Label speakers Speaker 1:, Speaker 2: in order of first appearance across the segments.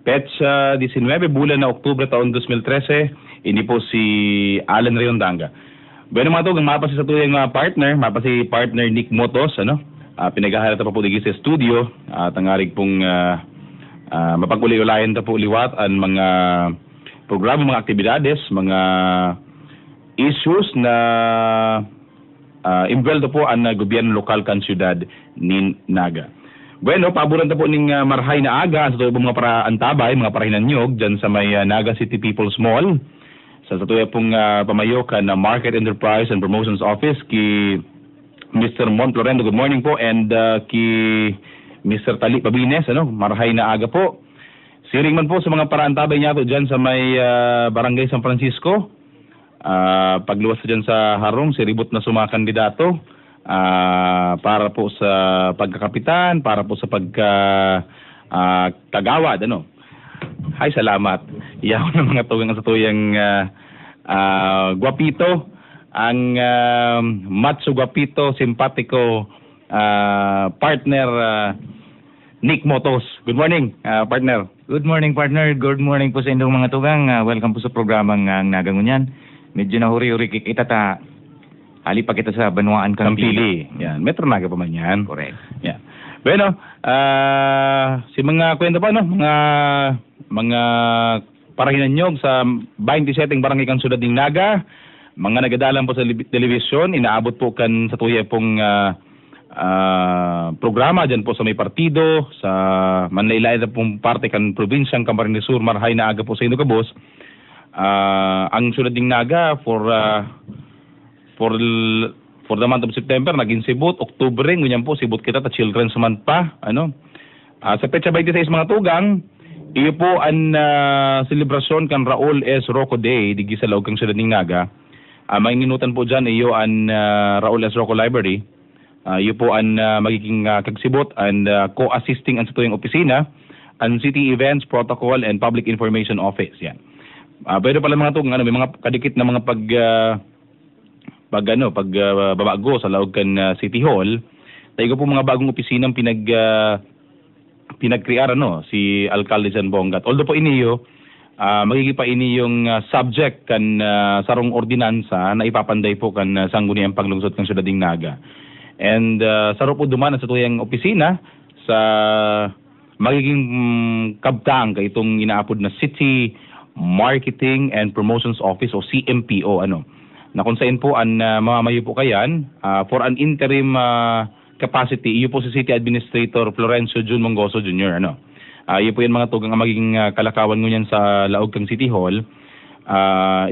Speaker 1: Petsa 19, bulan na Oktubre taon 2013, ini po si Alan Riondanga. Bueno mga tog, mapasi sa tuyang partner, mapasi partner Nick Motos, pinagahalata pa po digi sa studio, at ang arig pong mapag-uli-ulayan ta po liwat ang mga programa, mga aktibidades, mga issues na involved po ang gobyerno lokal kan siyudad ni Naga. Bueno, paboran ta po ning marhay na aga sa tuyo pong mga paraantabay, mga parahinanyog dyan sa may Naga City People's Mall. Sa tuyo pong pamayokan na Market Enterprise and Promotions Office ki Mr. Mon Florendo, good morning po, and ki Mr. Tali Pabines, marhay na aga po. Siring man po sa mga paraantabay niya po dyan sa may Barangay San Francisco. Pagluwas dyan sa harong, si ribot na sumang kandidato para po sa pagkakapitan, para po sa pagkagawad. Hay, salamat. Iyaw ng mga tugang sa tuyang guwapito, ang macho guwapito, simpatiko partner Nick Motos. Good morning, partner.
Speaker 2: Good morning, partner. Good morning po sa inyong mga tugang. Welcome po sa programang Nagangunyan. Medyo nahuri-uri kikita ta. Hali pa kita sa Banwaan
Speaker 1: Kampili. Yan, Metro Naga pa man yan.
Speaker 2: Correct.
Speaker 1: Yan. Bueno, si mga kwento pa, mga parahinanyog sa 27 barangay kang sudad ng Naga, mga nagadalan po sa television, inaabot po kan sa tuya pong programa dyan po sa may partido, sa Manlaylay na pong parte kan probinsyang Camarines Sur, marhay na aga po sa Inugabos. Ang sunod ng Naga for the month of September naging sibot, Oktubre ngunyan po sibot kita ta Children's Month pa, sa petsa 26 mga tugang, iyo po ang selebrasyon kan Raul S. Rocco Day digi sa laog kang sunod ng Naga. Mainginutan po dyan iyo ang Raul S. Rocco Library. Iyo po ang magiging kagsibot and co-assisting ang sa tuyong opisina ang City Events, Protocol and Public Information Office. Yan. Pwede pala mga tong may mga kadikit na mga pagbabago sa laog kan City Hall. Tayo po mga bagong opisinang pinagkrear si Alcalde San Bongat. Although po iniyo magiging pa ini yung subject kan sarong ordinansa na ipapanday po kan sangguniang panglungsod ng Siyudad ng Naga. And saro po duman sa tuyang opisina sa magiging kabtang kay itong inaapod na City Marketing and Promotions Office o CMPO na kung saan po ang mamamayo po kayan for an interim capacity. Iyo po si City Administrator Florencio Jun Mongoso Jr. Iyo po yan mga tugang magiging kalakawan ngunyan sa laog kang City Hall.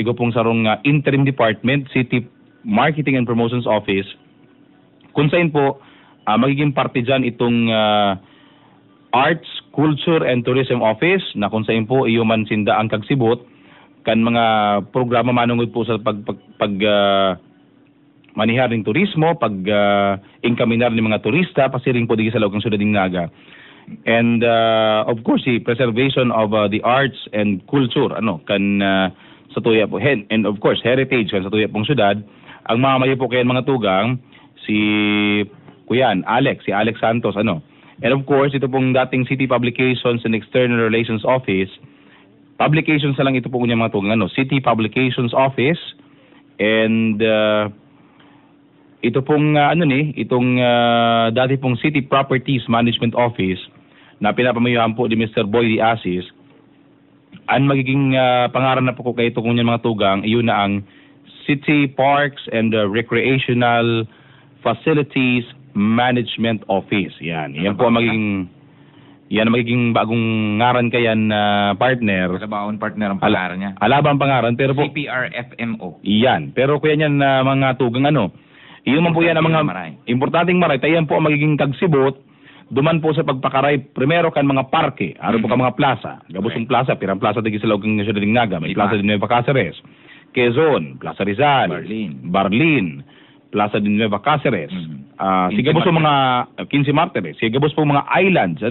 Speaker 1: Igo pong sarong interim department, City Marketing and Promotions Office, kung saan po magiging parte dyan itong Arts, Culture and Tourism Office na kung saan po iyo man sinda ang kagsibot kan mga programa manungod po sa manihar ng turismo, ingkaminar ng mga turista, pasiring po digi sa laog ng Siyudad ng Naga. And of course, the preservation of the arts and culture kan sa tuya po, and of course heritage kan sa tuya pong syudad. Ang mamamayo po kayan mga tugang si Alex Santos and of course ito pong dating City Publications and External Relations Office. Publications na lang ito po kunya mga tugang City Publications Office, and ito pong itong dati pong City Properties Management Office na pinapamayuhan po ni Mr. Boy D. Asis. Ang magiging pangaran na po ko kay ito kunya mga tugang, iyon na ang City Parks and Recreational Facilities Management Office. Yan po ang magiging bagong ngaran kayan partner.
Speaker 2: Alabang partner ang pangaran niya.
Speaker 1: Alabang pangaran pero po
Speaker 2: CPRFMO.
Speaker 1: Yan. Pero kuya niyan mga tugang iyon man po yan ang mga importanteng maray. Tayan po ang magiging kagsibot. Duman po sa pagpakaray primero kan mga parke, po ka mga plaza. Gabusong plaza, pirang plaza digi sa laog ng Siyudad ng Naga, may plaza din Nueva Cáceres, Quezon, Plaza Rizal, Barlin, Plaza de Nueva Cáceres. Sigabos po mga 15 Martires, sigabos po mga islands,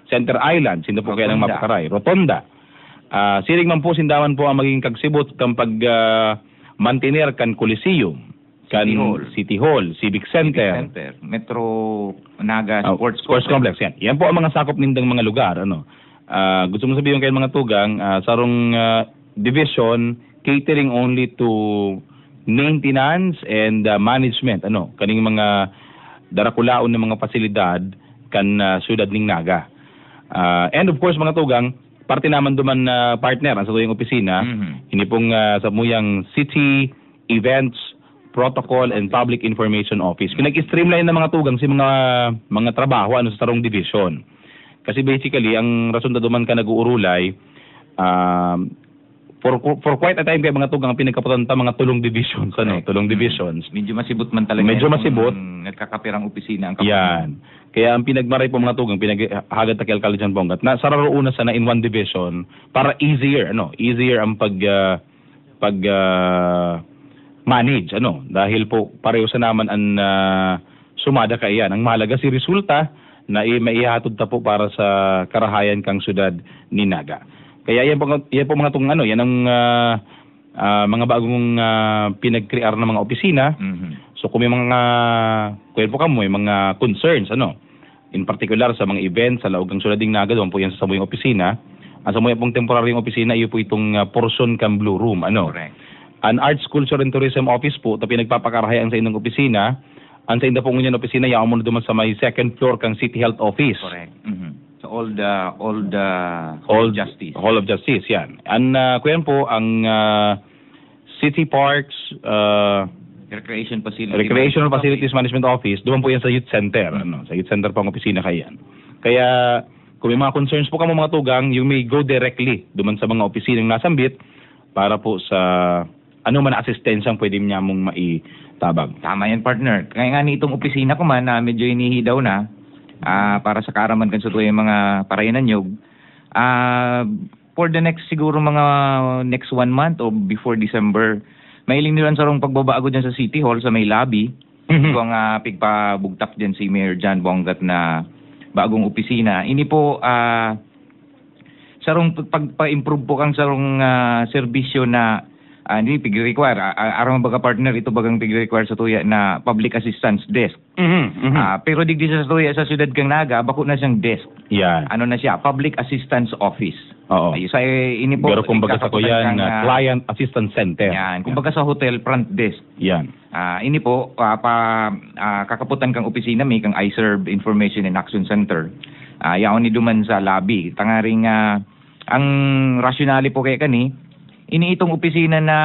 Speaker 1: Center Island, sinda po kaya ng mapakaray, Rotonda. Siring man po sindaman po ang magiging kagsibot kan mantener kan Coliseum, kan City Hall, Civic Center,
Speaker 2: Metro Naga Sports
Speaker 1: Complex. Yan po ang mga sakop nindang mga lugar. gusto mo sabihin kayo mga tugang, sarong division catering only to maintenance and management, kaning mga darakulaon ng mga pasilidad kan siyudad ning Naga. And of course mga tugang, parte naman duman na partner sa tuyong opisina, hindi pong sa muyang City Events Protocol and Public Information Office. Pinag-streamline ng mga tugang si mga trabaho sa sarong division. Kasi basically, ang rason na duman ka nag-uurulay, for quite a time kaya mga tugang pinagkaputan ta mga tulong divisions, tulong divisions.
Speaker 2: Medyo masibot man talaga.
Speaker 1: Medyo masibot.
Speaker 2: Nagkakapirang opisina ang
Speaker 1: yan. Kaya ang pinagmaray po mga tugang, pinaghagad ta kay Alcalde Jan Bongat, na sararoon na sana in one division para easier ang manage, dahil po pareho sa naman ang sumada ka iyan. Ang mahalaga si resulta na maihatod ta po para sa karahayan kang syudad ni Naga. Kaya yan po mga tungan, yan ang mga bagong pinag-crear ng mga opisina. So kung may may mga concerns, in particular sa mga events sa laogang syudad ng Naga, doon po yan sa samuyang opisina. Ang samuyang pong temporaryong opisina, iyo po itong portion kang Blue Room,
Speaker 2: Correct.
Speaker 1: An Arts, Culture and Tourism Office po, ito pinagpapakarahayaan sa inyong opisina. Ang sa inyo pong ngunyan opisina, yaon mo na duman sa may second floor kang City Health Office.
Speaker 2: Correct. So all the Justice.
Speaker 1: Hall of Justice, yan. And kuyan po, ang City Parks, Recreational Facilities Management Office, doon po yan sa Youth Center. Sa Youth Center po ang opisina kayan. Kaya, kung may mga concerns po ka mga tugang, you may go directly duman sa mga opisinang nasambit para po sa man asistensyang pwede niya mong maitabag.
Speaker 2: Tama yan, partner. Kaya nga nitong opisina ko man na medyo inihidaw na para sa karaman kan sa tuyong mga parayanan nyog. For the next siguro mga next 1 month o before December, mailing nilan sa rong pagbabago dyan sa City Hall sa may lobby. Ito ang pigpabugtak dyan si Mayor Jan Bongat na bagong opisina. Ini po sarong pagpa-improve po kang sarong serbisyo na hindi pig-require. Aram baga partner, ito bagang pig-require sa tuya na public assistance desk. Pero digdi sa tuya sa siyudad kang Naga, bako na siyang desk.
Speaker 1: Yan.
Speaker 2: Ano na siya? Public Assistance Office.
Speaker 1: Oo.
Speaker 2: Sa ini po.
Speaker 1: Pero kumbaga sa kuya Client Assistance Center.
Speaker 2: Yan. Kumbaga sa hotel front desk.
Speaker 1: Yan.
Speaker 2: Ini po, kakaputan kang opisina, may kang iServe Information and Action Center. Yaon ni duman sa lobby. Tangaring ang rationale po kay kani, ini itong opisina na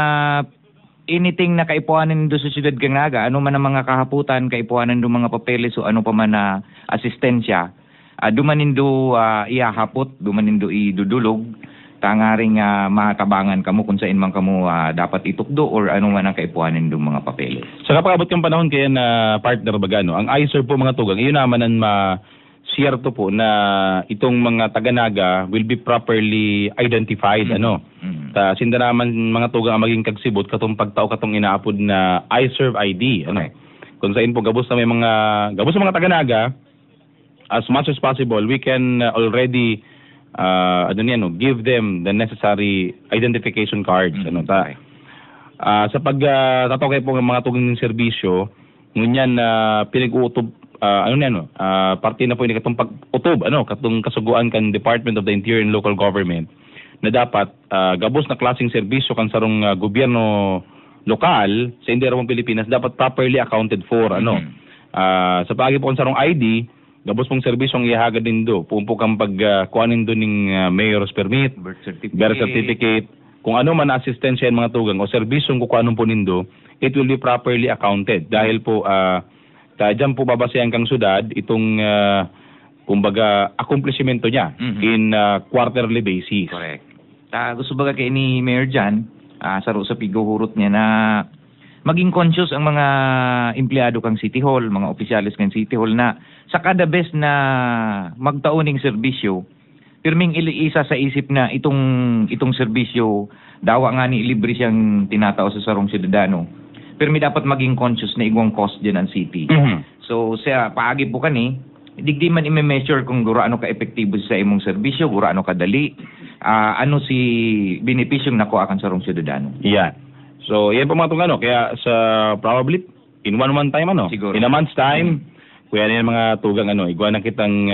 Speaker 2: anything na kaipuanan do sa siyudad kang Naga, ano man ang mga kahaputan, kaipuanan do mga papeles o ano pa man na asistensya, dumanin do iahapot, dumanin do idudulog, tangaring matabangan kamo kung saan man kamo dapat itukdo or ano man ang kaipuanan do mga papeles.
Speaker 1: Sa kapag-abot kang panahon kaya na partner bagano, ang iServe po mga tugang, iyon naman ang siyerto po na itong mga taga-Naga will be properly identified, sinda naman mga tugang ang maging kagsibot katong pagtao katong inaapod na iServe ID, kung saan po gabos sa mga taga-Naga, as much as possible we can already give them the necessary identification cards. Sa pagtatawag po ng mga tugang ng serbisyo, ngunyan pinag-uutob parte na po ini katong pag-utob, katong kasuguan kan Department of the Interior and Local Government na dapat gabos na klaseng serbisyo kan sarong gobyerno lokal sa Inderong Pilipinas dapat properly accounted for. Sa pagi po kan sarong ID, gabos pong serbisyong ihagad din do. Pumpo kang pagkuhanin do ning mayor's permit, birth certificate, kung ano man asistensya ng mga tugang o serbisyong kukuhanon po nindo, it will be properly accounted dahil po diyan po babasehan kang syudad itong kumbaga accomplishmento niya in quarterly basis.
Speaker 2: Correct. Gusto baga kay ni Mayor Jan, sa piguhurot niya na maging conscious ang mga empleyado kang City Hall, mga opisyalis kang City Hall na sa kada best na magtauning serbisyo, pirming iliisa sa isip na itong serbisyo dawa nga ni libre siyang tinatao sa sarong syudadano. Pero may dapat maging conscious na igwang cost dyan ang city. So, sa paagi po kani, digdi man i-measure kung guraano ka-epektibo sa imong serbisyo, guraano kadali, ano si benepisyong nakuha kan sarong syudadano.
Speaker 1: Yan. So, yan po mga kaya sa probably in one time,
Speaker 2: siguro.
Speaker 1: In a month's time, kuya na yung mga tugang iguan na kitang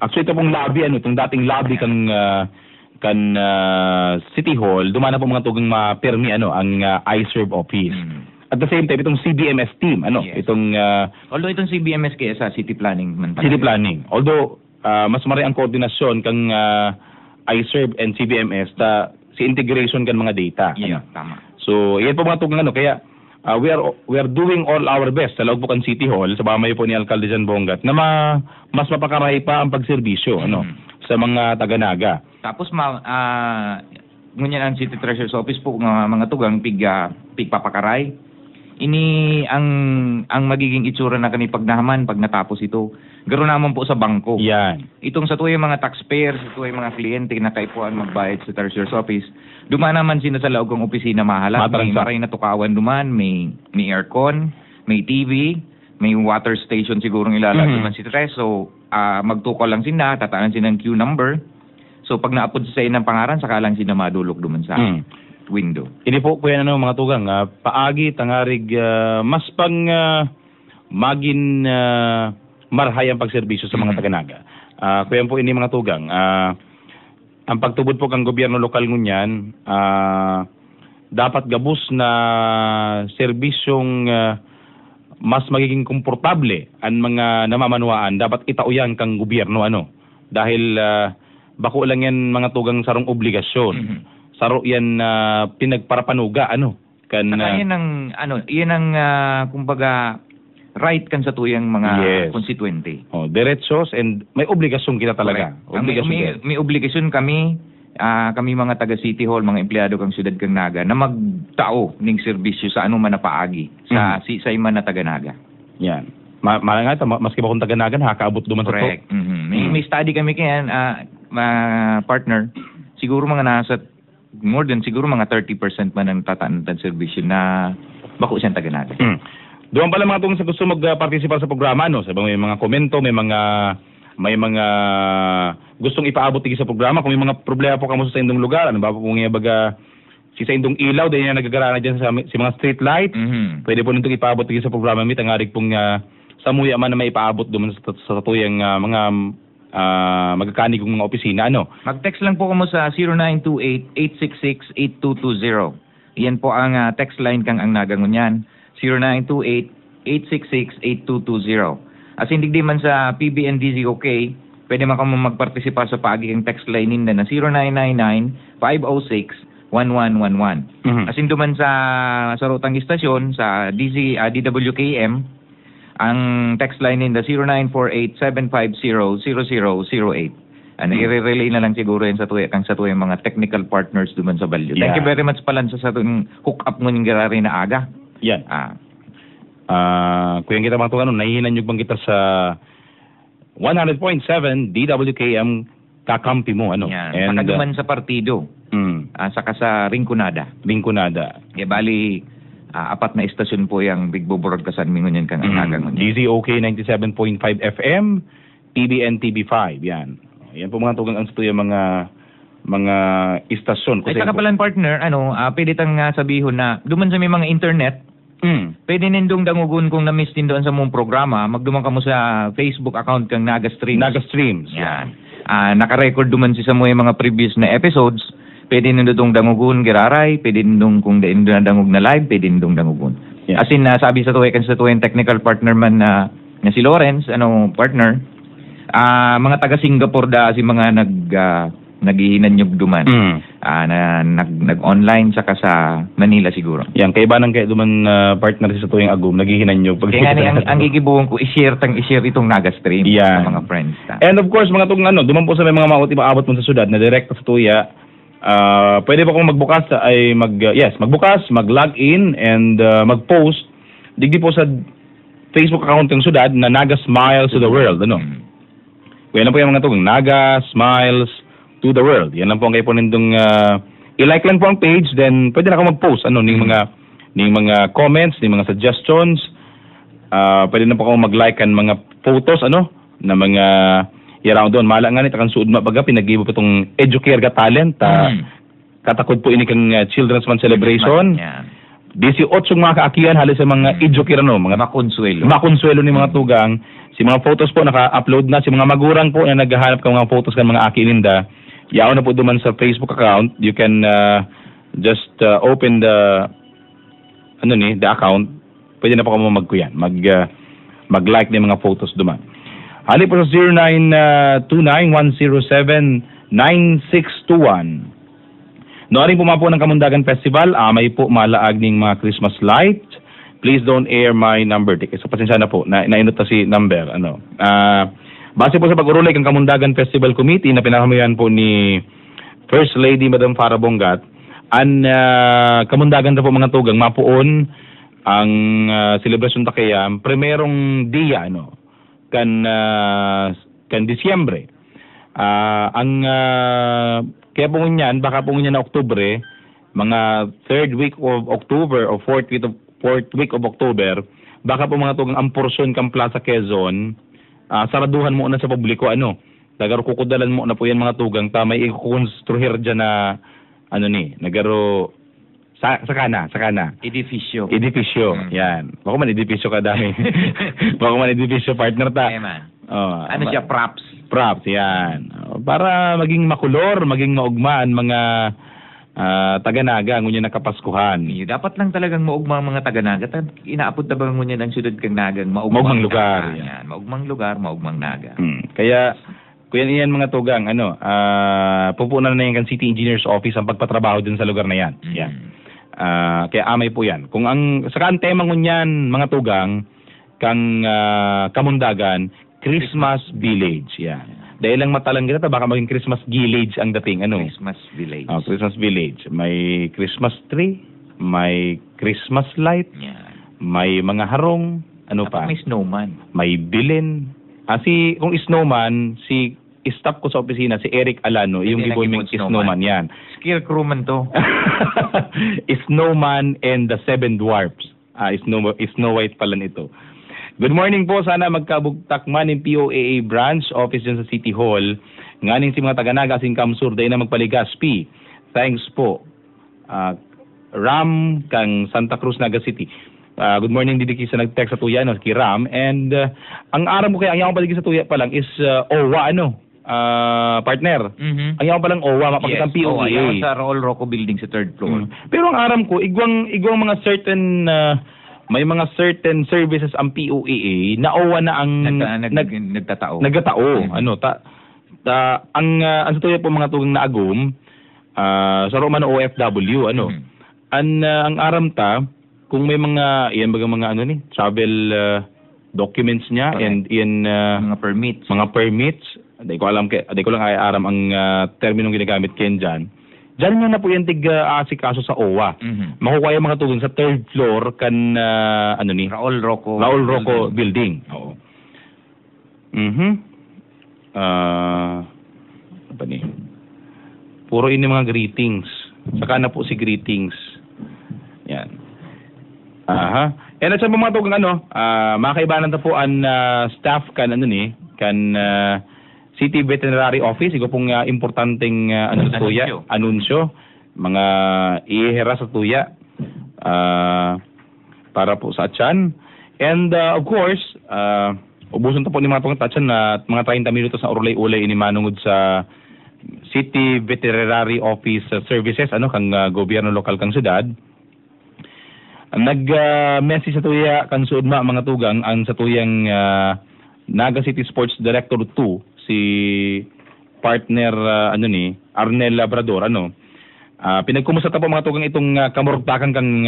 Speaker 1: actually ito pong lobby itong dating lobby kan City Hall, dumana po mga tugang ma-permi ang iServe office. At the same time itong CBMS team
Speaker 2: Yes.
Speaker 1: itong
Speaker 2: Although itong CBMS kaya sa city planning man pala.
Speaker 1: city planning. Although mas mari ang koordinasyon kang iServe and CBMS si integration kan mga data.
Speaker 2: Yeah, tama.
Speaker 1: So, yan po mga tugang kaya we are doing all our best sa loob po kan City Hall sa bamay po ni Alcalde Jan Bongat na mas mapakaray pa ang pagserbisyo sa mga taga-Naga.
Speaker 2: Tapos ngunyan ang City Treasurer's Office po mga tugang pigpapakaray. Ini ang magiging itsura na kani pagnahaman pag natapos ito. Garo naman po sa bangko.
Speaker 1: Yan.
Speaker 2: Itong sa tuwing mga taxpayers, sa tuwing mga kliyente na kaipuan magbayad sa Treasurer's Office, duman naman sila sa loob ng opisina mahalat. May maray na tukawan duman, may aircon, may TV, may water station siguro ilalagay duman si Tres. So, magtukol lang sila, tataan sila ng queue number. So, pag naapod sa inang pangaran, saka lang sila madulog duman sa window.
Speaker 1: Ini po yan mga tugang, paagi, tangarig, mas pang magin marhay ang pagserbisyo sa mga taga-Naga. Kaya po ini mga tugang, ang pagtubod po kang gobyerno lokal ngunyan, dapat gabus na serbisyong mas magiging komportable ang mga namamanuaan, dapat itauyan kang gobyerno dahil bako lang yan mga tugang sarong obligasyon. Saro yan pinagparapanuga kan
Speaker 2: yan ang kumbaga right kan sa tuyang mga konstituente.
Speaker 1: Diretsos and may obligasyon kita talaga.
Speaker 2: May obligasyon kami mga taga City Hall, mga empleyado kang siyudad kang Naga na magtao ning serbisyo sa man na paagi sa man na taga Naga.
Speaker 1: Yan. Malangata maski ba kung taga Naga nakakaabot duman sa to.
Speaker 2: Correct. May study kami kayan partner, siguro mga nasa more than siguro mga 30% man ang tataan ng serbisyo na bako siyang taga Naga.
Speaker 1: Doon pala mga tugang sa gusto mag-participate sa programa may mga komento, may mga gustong ipaabot sa programa, kung may mga problema po kamo sa indong lugar, ba po kung baga si sa indong ilaw dahil na nagagarana diyan sa mga street light, pwede po nitong ipaabot sa programa mi tangarig pong samuya man na may ipaabot doon sa tuyang mga magkakanig ng mga opisina
Speaker 2: Mag-text lang po kamo sa 0928-866-8220. Iyan po ang text line kang ang nagangon yan. 0928-866-8220. As hindi di man sa PBNDZOK, pwede man kamo magpartisipa sa pagiging text line ninda na 0999-506-1111. As in duman sa rutang istasyon sa DWKM, ang text line ninda 0948-750-0008. I-relay na lang siguro yan sa tuyang mga technical partners duman sa Balyo. Thank you very much pala sa itong hook up mo ng garari na aga.
Speaker 1: Yan. Kung kita mga tugan, nahihinan nyo bang kita sa 100.7 DWKM kakampi mo,
Speaker 2: Yan. Saka duman sa partido. Saka sa Rinconada. Bali, apat na istasyon po yung Big Broadcastan mingon yan kang anagang.
Speaker 1: DZOK 97.5 FM, TBN TV5, yan. Yan po mga tugang ang stuyo mga istasyon.
Speaker 2: Ay saka pala partner, pwede tang sabihon na duman sa may mga internet, pwede nindong dangugon kung na-miss din doon sa mong programa, magduman ka mo sa Facebook account kang Naga Streams.
Speaker 1: Naga Streams.
Speaker 2: Yan. Naka-record duman si sa mga previous na episodes. Pwede nindong dangugon giraray, pwede nindong kung dangug na live, pwede nindong dangugon. Yeah. As in, sabi sa tuwing technical partner man na si Lawrence, partner, mga taga Singapore si mga naghihinanyog duman. Nag-online saka sa Manila siguro.
Speaker 1: Yan, kay ba nang kay duman partner sa tuwing agum, naghihinanyog.
Speaker 2: Kaya nga ang gigibuhon ko, i-share itong Naga Stream sa mga friends.
Speaker 1: And of course, mga tugang duman po sa may mga maabot mo sa syudad na direct sa tuya, pwede pa kung magbukas magbukas, mag-log in and mag-post digdi po sa Facebook account ng syudad na Naga Smiles to the World, Kaya lang po yung mga tugang Naga Smiles to the World. Yan lang po ang kayo po nindong i-like lang po ang page, then pwede na ako mag-post ning mga comments, ning mga suggestions. Pwede na po ako mag-like ang mga photos na mga i-around doon. Mala nga nito kang suod mabaga pinag-ibo pa itong Educare Got Talent. Katakod po ini kang Children's Month celebration. 18 mga kaakian halos sa mga idyokirano, mga makonsuelo ni mga tugang. Si mga photos po naka-upload na, si mga magurang po na naghahanap ng mga photos kan mga aki ninda. Yaon na po duman sa Facebook account. You can just open the the account. Pwede na po kamo magkuyan. Mag-like ng mga photos duman. Hali po sa 0929-107-9621. Nooring po ng Kamundagan Festival, may po malaag ning mga Christmas light. Please don't air my number. So pasensya na po, nainot na si number. Base po sa pag-urulay ng Kamundagan Festival Committee na pinakamayan po ni First Lady Madam Farah Bongat, Kamundagan na po mga tugang, mapuon ang selebrasyon ta kaya primerong dia kan Disyembre. Kaya po ngunyan, baka po ngunyan na Oktubre, mga 3rd week of October o 4th week of October, baka po mga tugang ang porsyon kang Plaza Quezon, saraduhan mo na sa publiko, nagaro kukudalan mo na po yan mga tugang, may i-construir dyan na, nagaro, sakana.
Speaker 2: Edifisyo.
Speaker 1: Yan. Baka man edifisyo ka dami. Baka man edifisyo partner ta.
Speaker 2: Siya, props?
Speaker 1: Props, yan. Para maging makulor, maging maugmaan mga taga-naga, ngunyan nakapaskuhan.
Speaker 2: Dapat lang talagang maugma ang mga taga-naga. Inaapod na ba ngunyan ang syudad kang nagang
Speaker 1: maugmang lugar.
Speaker 2: Yan. Maugmang lugar, maugmang naga.
Speaker 1: Kaya, kuyan iyan mga tugang, pupunan na yan kan City Engineer's Office ang pagpatrabaho din sa lugar na yan. Yan. Kaya amay po yan. Kung saka ang tema ngunyan mga tugang, kang Kamundagan, Christmas Village. Yan. Dahil lang matalang kita, baka maging Christmas Village ang dating.
Speaker 2: Christmas Village.
Speaker 1: Christmas Village. May Christmas tree, may Christmas light, may mga harong, pa?
Speaker 2: May snowman.
Speaker 1: May bilin. Kung snowman, staff ko sa opisina, si Eric Alano, yung gibon snowman yan.
Speaker 2: Skill crewman to.
Speaker 1: Snowman and the Seven Dwarfs. Snow White pala nito. Good morning po. Sana magkabugtakman ng POAA branch office dyan sa City Hall. Nganing si mga taga-naga sing Kamsur day na magpaligaspi. Thanks po. Ram kang Santa Cruz, Naga City. Good morning didi sa nag-text sa tuya ki Ram. And ang aram ko kaya ang paligid sa tuya pa lang is OWA partner. Ang yaw palang OWA, mapakitang POAA.
Speaker 2: Sa Raul Rocco building sa 3rd floor.
Speaker 1: Pero ang aram ko, igwang mga certain may mga certain services ang POAA na OWA na ang
Speaker 2: nagtatao.
Speaker 1: Ang sa tuya po mga tugang na agum sa Roman OFW ang aram ta kung may mga travel documents niya. Correct. And mga permits. Hindi ko lang ay aram ang terminong ginagamit ken dyan. Diyan nyo na po yung asikaso sa OWA. Makukuha yung mga tugon sa 3rd floor kan
Speaker 2: Raul Rocco
Speaker 1: building. Oo. Puro ini mga greetings. Saka na po si greetings. Yan. And at sa mga tugon makaibanan ta po ang staff kan City Veterinary Office, iko pong importanteng anunsyo, mga ihera sa tuya para po sa atyan. And of course, ubuson ta po ni mga pong atyan na mga 30 minutos na urulay-ulay ini manungod sa City Veterinary Office Services, kang gobyerno lokal kang syudad. Nag-message sa tuya kan suudma mga tugang ang sa tuyang Naga City Sports Director 2 si partner Arnel Labrador pinagkumusta ta po mga tugang itong kamurugtakan kang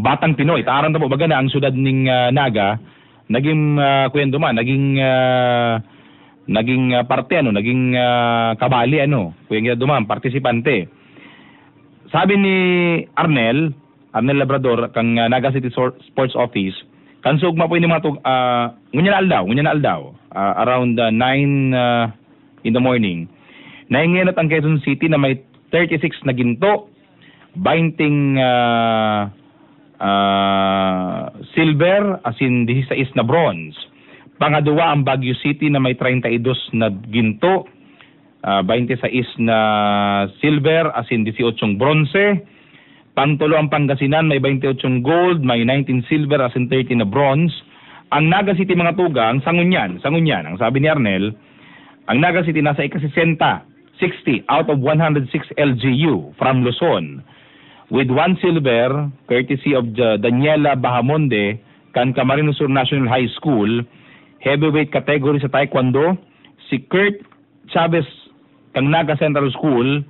Speaker 1: Batang Pinoy. Taaran ta po baga na ang syudad ning Naga naging naging parte naging kabali kuya duman partisipante. Sabi ni Arnel Labrador kang Naga City Sports Office kansugma po ini mga ngunya na aldaw around 9 in the morning. Naingenot ang Quezon City na may 36 na ginto, 20 silver, asin 16 na bronze. Pangaduwa ang Baguio City na may 32 na ginto, 26 na silver, as in 18 bronze. Pangtulo ang Pangasinan, may 28 gold, may 19 silver, as in 30 na bronze. Ang Naga City, mga tugang, sangunyan. Ang sabi ni Arnel, ang Naga City nasa ika-60, 60 out of 106 LGU from Luzon. With 1 silver, courtesy of Daniela Bahamonde, kan Camarines Sur National High School, heavyweight category sa Taekwondo, si Kurt Chavez, kang Naga Central School,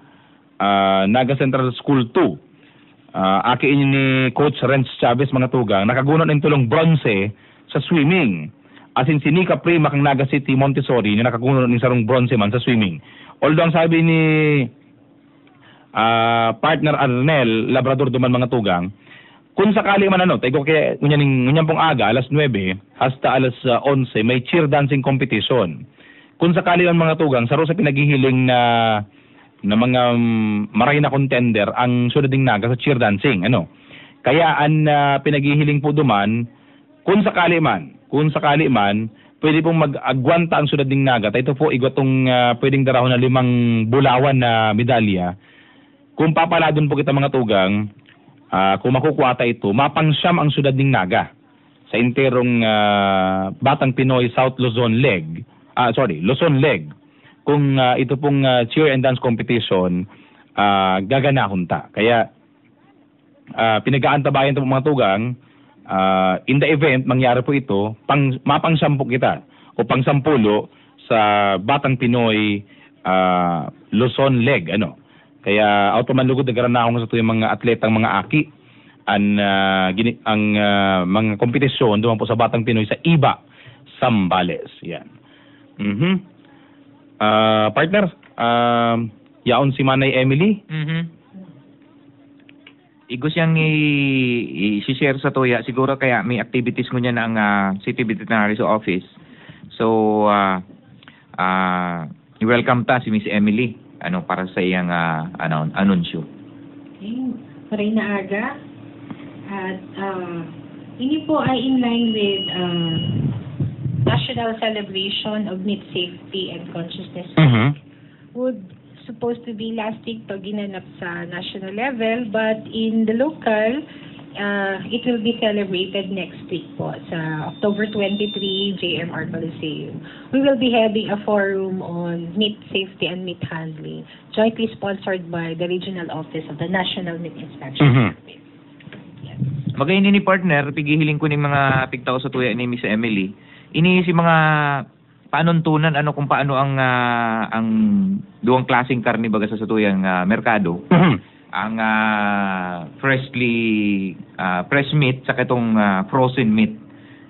Speaker 1: Naga Central School 2. Aki ni Coach Renz Chavez, mga tugang, nakagunot ng tulong bronze sa swimming. As in, si Nika Prima, kang Naga City Montessori, na nakagunot ng sarong bronze man sa swimming. Although ang sabi ni partner Arnel, Labrador duman, mga tugang, kung sakali man tayo kaya ngunyan pong aga, alas 9 hasta alas 11, may cheer dancing competition. Kung sakali man, mga tugang, saro sa pinaghihiling na mga maray na contender ang Sudading Naga sa cheer dancing. Kaya ang pinaghihiling po duman, kung sakali man, pwede pong mag-agwanta ang Sudading Naga. Ito po igatong pwedeng darahon na 5 bulawan na medalya. Kung papaladon po kita, mga tugang, kung makukuha ito, mapangsyam ang Sudading Naga sa interong Batang Pinoy South Luzon Leg. Luzon Leg. Kung ito pong cheer and dance competition, gaganahon ta. Kaya pinag-aantabayan ito po, mga tugang, in the event mangyari po ito, mapangsyam po kita o pangsampulo sa Batang Pinoy Luzon Leg. Kaya automan lugod nagaranahon sa ito yung mga atletang mga aki ang mga kompetisyon doon po sa Batang Pinoy sa Iba, Zambales. Yan. Partner, yaon si Manay Emily.
Speaker 2: Igo siyang i-share sa tuya. Siguro kaya may activities mo niya ang City Veterinary Office. So, i-welcome ta si Miss Emily. Para sa iyang anunsyo.
Speaker 3: Okay. Maray na aga. At ini po ay in line with National Celebration of Meat Safety and Consciousness. Would supposed to be last week to ginanap sa national level, but in the local, it will be celebrated next week po sa October 23, JMR Coliseum. We will be having a forum on meat safety and meat handling, jointly sponsored by the Regional Office of the National Meat Inspection Service. Yes.
Speaker 2: Magayon ni partner, pigihiling ko ni mga pigtao sa tuya ni Miss Emily. Ini si mga panuntunan kung paano ang duwang klaseng karne baga sa tuyang merkado. Ang fresh meat sa itong frozen meat.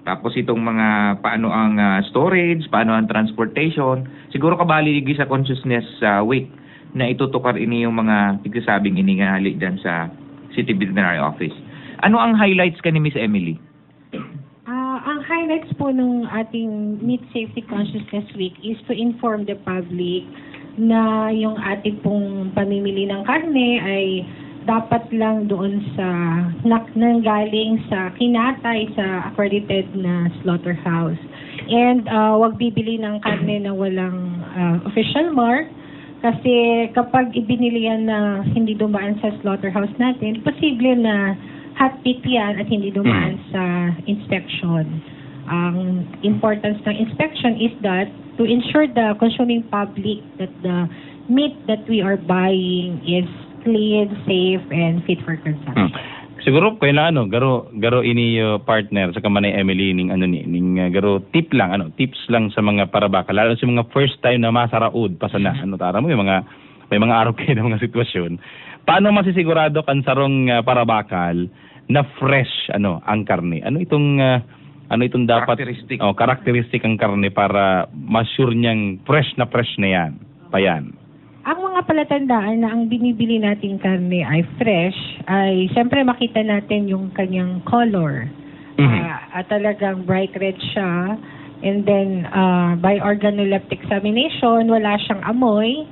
Speaker 2: Tapos itong mga paano ang storage, paano ang transportation. Siguro kabaligi sa Consciousness Week na itutukar ini yung mga pigsasabing iningali dyan sa City Veterinary Office. Ano ang highlights ka ni Miss Emily?
Speaker 3: Ang highlights po ng ating Meat Safety Consciousness Week is to inform the public na yung ating pong pamimili ng karne ay dapat lang doon sa nanggaling sa kinatay sa accredited na slaughterhouse. And wag bibili ng karne na walang official mark, kasi kapag ibinili yan na hindi dumaan sa slaughterhouse natin, posible na hotpit yan at hindi dumaan sa inspection. Ang importance ng inspection is that to ensure the consuming public that the meat that we are buying is clean, safe, and fit for consumption.
Speaker 1: Siguro kailangan garo ini partner sa Manay Emily ning garo tips lang sa mga parabaka, lalo sa mga first time na masaraud pa sana tara mo may mga araw kayo ng mga sitwasyon. Paano masisigurado kan sarong parabakal na fresh ang karne? Ano itong dapat characteristic ang karne para ma-sure niyang fresh na yan.
Speaker 3: Ang mga palatandaan na ang binibili nating karne ay fresh ay siyempre makita natin yung kanyang color. At talagang bright red siya, and then by organoleptic examination wala siyang amoy,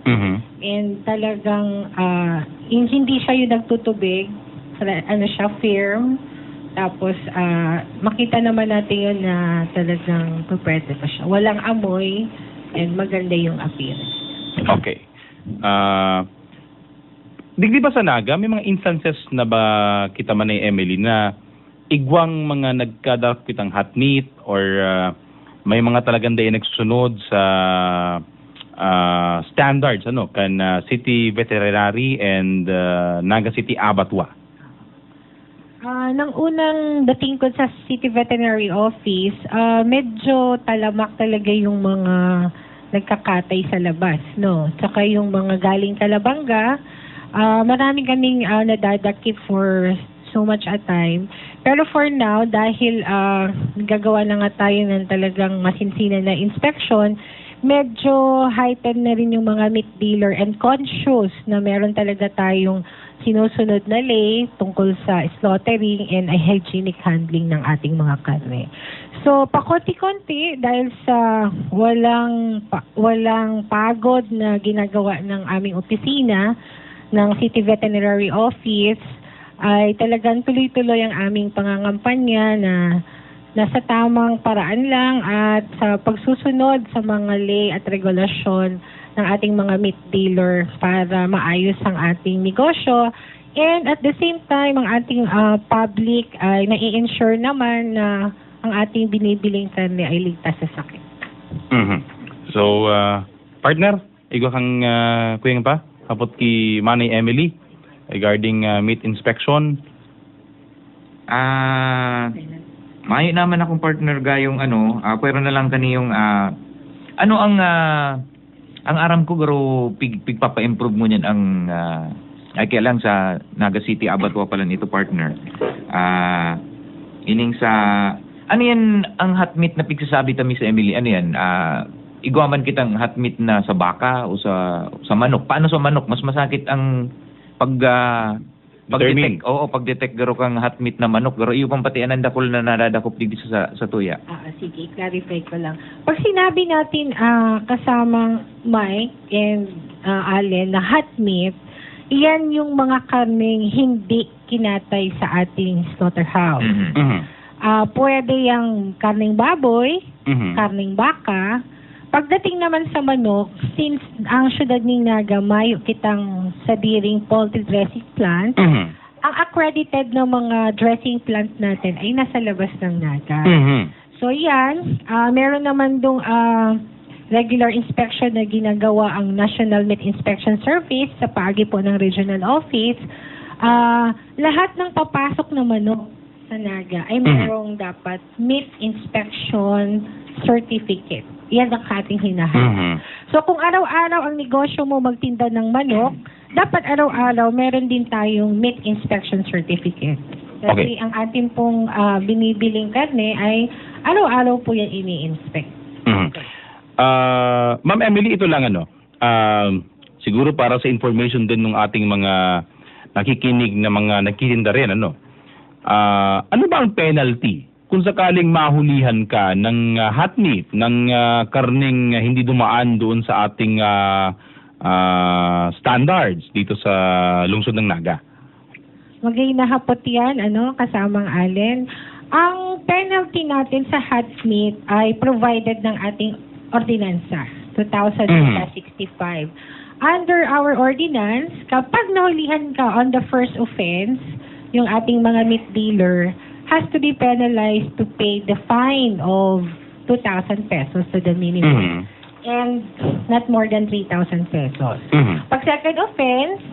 Speaker 3: and talagang hindi siya yung nagtutubig, siya firm. Tapos, makita naman natin yun na talagang pupwede pa siya. Walang amoy and maganda yung appearance.
Speaker 1: Okay. Di ba sa Naga, may mga instances na ba kita man ay Emily na igwang mga nagkadakitang hot meat or may mga talagang day nagsusunod sa standards kan City Veterinary and Naga City Abattoir?
Speaker 3: Nang unang dating ko sa City Veterinary Office, medyo talamak talaga yung mga nagkakatay sa labas, no? Tsaka yung mga galing Calabanga, marami kaming nadadakip for so much at time. Pero for now, dahil gagawa na nga tayo ng talagang masinsinan na inspection, medyo heightened na rin yung mga meat dealer and conscious na meron talaga tayong sinusunod na lay tungkol sa slaughtering and hygienic handling ng ating mga karne. So, pakonti-konti dahil sa walang pagod na ginagawa ng aming opisina ng City Veterinary Office, ay talagang tuloy-tuloy ang aming pangangampanya na nasa tamang paraan lang at sa pagsusunod sa mga lay at regulasyon ng ating mga meat dealer para maayos ang ating negosyo. And at the same time, ang ating public ay nai-ensure naman na ang ating binibiling karne ay ligtas sa sakit.
Speaker 1: So, partner, igo kang kuyang pa? Kapot ki Manay Emily regarding meat inspection.
Speaker 2: Mayo naman akong partner gayong pero na lang kaniyong ang aram ko garo pigpapa-improve mo niyan ang ay kaya lang sa Naga City Abattoir pala nito partner. Ining sa ano yan ang hot meat na pigsasabi tami sa Emily, ano yan? Igwaman kitang hot meat na sa baka o sa manok. Paano sa manok? Mas masakit ang pag-detect. Oo, pag-detect garo kang hot meat na manok. Garo iyo pang pati ananda ko na nadadakop digdi sa tuya.
Speaker 3: Sige, clarify ko lang. Pag sinabi natin kasamang Mike and Allen na hot meat, iyan yung mga karneng hindi kinatay sa ating slaughterhouse. Pwede yung karneng baboy, karneng baka. Pagdating naman sa manok, since ang syudad ng Naga may kitang sadiring poultry dressing plant, ang accredited ng mga dressing plant natin ay nasa labas ng Naga. So yan, meron naman dong regular inspection na ginagawa ang National Meat Inspection Service sa paagi po ng Regional Office. Lahat ng papasok na manok sa Naga ay mayroong dapat meat inspection certificate. Yan ang ating hinahanap. So kung araw-araw ang negosyo mo magtinda ng manok, dapat araw-araw meron din tayong meat inspection certificate. Kasi ang ating pong binibiling karne ay araw-araw po yan ini-inspect.
Speaker 1: Ma'am Emily, ito lang siguro para sa information din ng ating mga nakikinig na mga nagtitinda rin, ano ba ang penalty kung sakaling mahulihan ka ng hot meat, ng karneng hindi dumaan doon sa ating standards dito sa lungsod ng Naga?
Speaker 3: Magay-nahapot yan, kasamang Allen. Ang penalty natin sa hot meat ay provided ng ating ordinansa, 2065. Under our ordinance, kapag nahulihan ka on the first offense, yung ating mga meat dealer has to be penalized to pay the fine of 2,000 pesos to the minimum. And not more than 3,000 pesos. Pag second offense,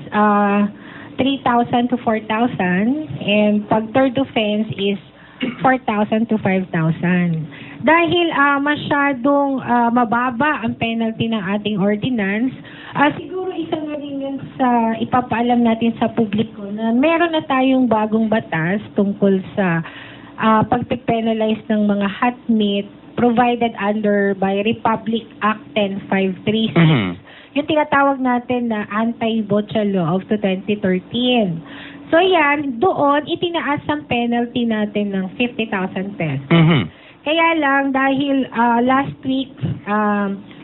Speaker 3: 3,000 to 4,000. And pag third offense is 4,000 to 5,000. Dahil masyadong mababa ang penalty ng ating ordinance, siguro isang na rin yun sa ipapaalam natin sa publiko na meron na tayong bagong batas tungkol sa pagpe-penalize ng mga hot meat provided under by Republic Act 10536. Yung tinatawag natin na Anti-Butcher Law of 2013. So yan, doon itinaas ang penalty natin ng 50,000 pesos. Kaya lang dahil last week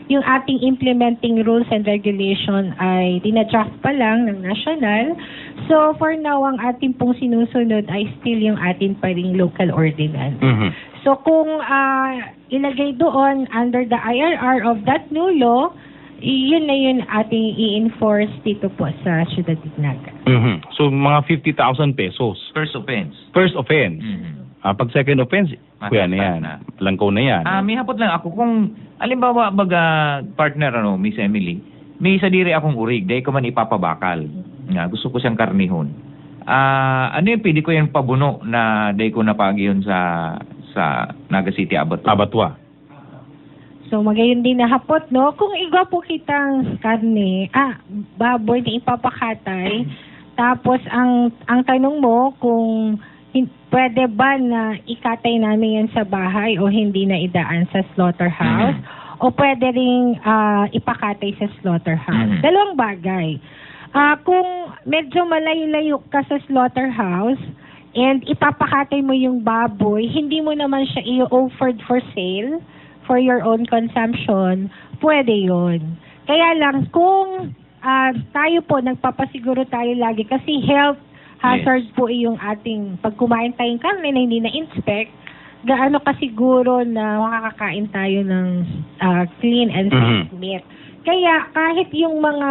Speaker 3: yung ating implementing rules and regulation ay dinadraft pa lang ng national. So for now ang ating pong sinusunod ay still yung ating pa ring local ordinance. So kung ilagay doon under the IRR of that new law yun na yun ating i-enforce dito po sa Ciudad Dignaga.
Speaker 1: So, mga 50,000 pesos.
Speaker 2: First offense.
Speaker 1: First offense. Pag second offense, kuya na yan. Langkaw na yan.
Speaker 2: May hapot lang ako kung, alimbawa, partner, Miss Emily, may sadiri akong urig, dahil ko man ipapabakal. Gusto ko siyang karnihon. Ano yung pwede ko yung pabuno na dahil ko napagi yun sa Naga City
Speaker 1: Abatwa.
Speaker 3: So, magayon din na hapot, no? Kung igwa po kitang karne, baboy na ipapakatay, tapos ang tanong mo kung pwede ba na ikatay namin yan sa bahay o hindi na idaan sa slaughterhouse, o pwede ring ipakatay sa slaughterhouse. Dalawang bagay. Kung medyo malayo-layo ka sa slaughterhouse, and ipapakatay mo yung baboy, hindi mo naman siya i-offered for sale, for your own consumption, pwede yun. Kaya lang, kung tayo po, nagpapasiguro tayo lagi, kasi health hazard po yung ating, pag kumain tayong karne na hindi na-inspect, gaano kasiguro na makakakain tayo ng clean and safe meat. Kaya kahit yung mga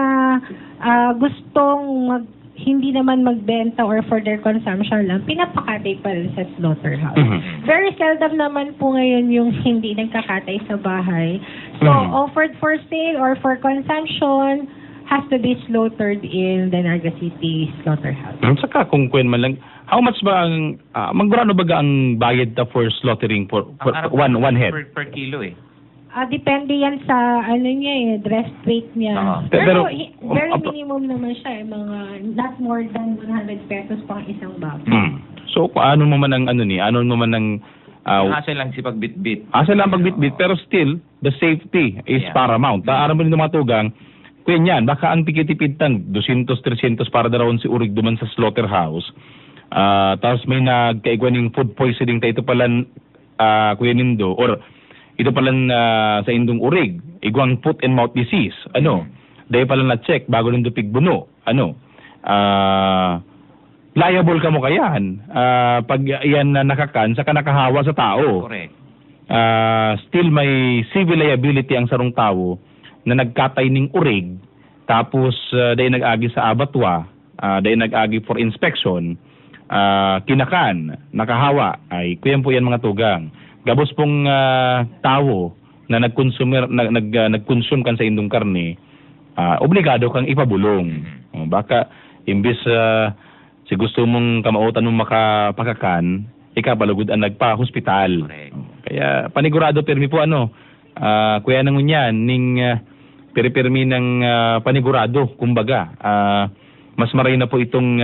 Speaker 3: gustong hindi naman magbenta or for their consumption lang, pinapakatay pa rin sa slaughterhouse. Very seldom naman po ngayon yung hindi nagkakatay sa bahay. So, offered for sale or for consumption has to be slaughtered in the Naga City slaughterhouse.
Speaker 1: Saka kung kwen man lang, how much ba ang, magburano ba ang bayad for slaughtering for one head?
Speaker 2: Per kilo
Speaker 3: Depende yan sa dress weight niya. Pero very minimum naman siya, mga not more than 100 pesos pang isang baboy.
Speaker 1: So, ano mo man ang ano mo man ang
Speaker 2: hassle lang si pagbitbit.
Speaker 1: Hassle lang pagbitbit, pero still the safety is paramount. Aram mo din mga tugang, kuya niyan, baka ang tikitipitan 200-300 para darawon si urig duman sa slaughterhouse. Tapos may nagkaigwaning food poisoning ito pala kuya nindo, or ito pala sa indong urig, igwang foot and mouth disease. Dahil pala na-check bago nindo pigbuno. Liable ka mo kayan. Pag yan nakakan, saka nakahawa sa tao.
Speaker 2: Correct.
Speaker 1: Still may civil liability ang sarong tao na nagkatay ning urig, tapos dahil nag-agi sa abatwa, dahil nag-agi for inspection, kinakan, nakahawa, ay kuyan po yan mga tugang. Gabos pong tao na nag-consume kan sa indong karne, obligado kang ipabulong. Baka imbis si gusto mong kamautan mong makapakakan, ikapalugod ang nagpa-hospital. Kaya panigurado permi po kuya nangun yan, ning permi ng panigurado, kumbaga. Mas maray na po itong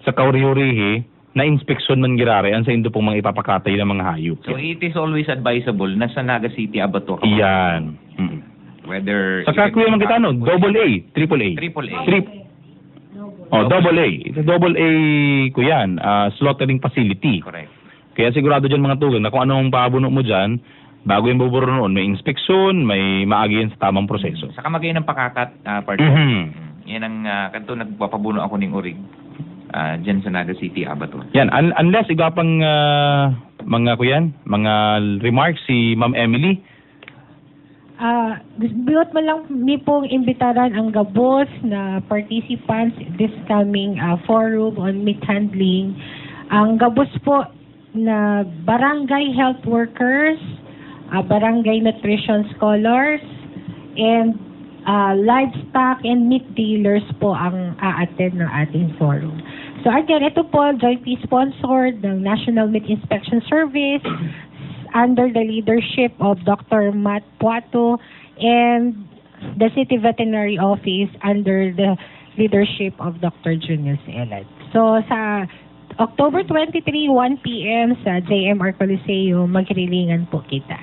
Speaker 1: sa kauri-urihi, na inspeksyon man girare ang sa indo pong mga ipapakatay ng mga hayop.
Speaker 2: So it is always advisable na sa Naga City Abattoir ka.
Speaker 1: Yan.
Speaker 2: Whether
Speaker 1: saka kuya man kita double A, triple A. Double A. Ito double A kuyan, slaughtering facility.
Speaker 2: Correct.
Speaker 1: Kaya sigurado diyan mga tugang na kung anong pabuno mo diyan, bago yung buburo noon, may inspeksyon, may maagi yan sa tamang proseso.
Speaker 2: Saka magayon ng pakakat, partner. Yan ang kanto nagpapabuno ako ng urig. Diyan sa Naga City Abattoir.
Speaker 1: Yan, unless iba pang mga kuyan, mga remarks si Ma'am Emily.
Speaker 3: Biyot mo lang ni pong imbitaran ang gabos na participants this coming forum on meat handling. Ang gabos po na barangay health workers, barangay nutrition scholars, and livestock and meat dealers po ang a-attend ng ating forum. So again, ito po jointly sponsored ng National Meat Inspection Service under the leadership of Dr. Matt Puato and the City Veterinary Office under the leadership of Dr. Junius Elad. So sa October 23, 1 p.m. sa JMR Coliseo, magrilingan po kita.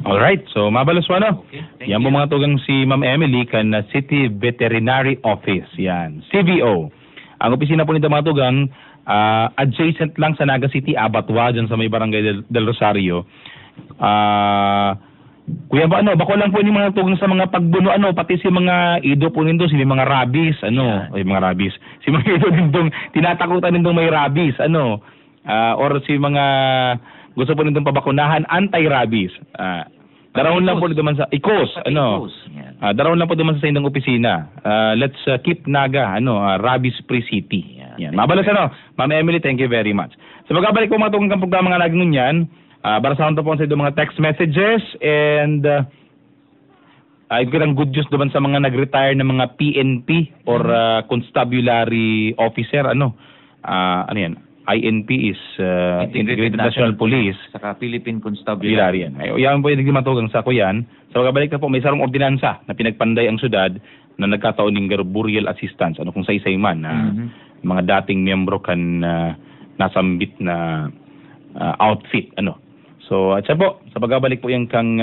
Speaker 1: Alright, so mabalaswano.
Speaker 2: Okay,
Speaker 1: yan po mga tugang si Ma'am Emily kan City Veterinary Office. Yan, CVO. Ang opisina po nito mga tugang, adjacent lang sa Naga City, Abatwa, dyan sa may Barangay del Rosario. Kuya ba bako lang po yung mga tugang sa mga pagbuno, pati si mga ido po nindo, si mga rabies, mga rabies. Si mga ido nindong, tinatakutan nindong may rabies, or si mga gusto po nindong pabakunahan, anti-rabies. Darawon lang po nito man sa ICOS,
Speaker 2: ICOS, yan.
Speaker 1: Darawon lang po naman sa inyong opisina. Let's keep Naga, rabies-free city. Yan. Mabalas Ma'am Emily, thank you very much. So magkabalik po mga tungkang programa nga Naga ngunyan. Barasahan po sa mga text messages and good news naman sa mga nag-retire na mga PNP or constabulary officer. Ano yan? INP is Integrated National Police.
Speaker 2: Saka Philippine Constabulary.
Speaker 1: Yan po yung nagmatugang sa kuyan. So magkabalik na po, may sarong ordinansa na pinagpanday ang syudad na nagkataon ng burial assistance. Kung sa-isay man mga dating miyembro kan nasambit na outfit. So at siya po, sa pagbabalik po yung kang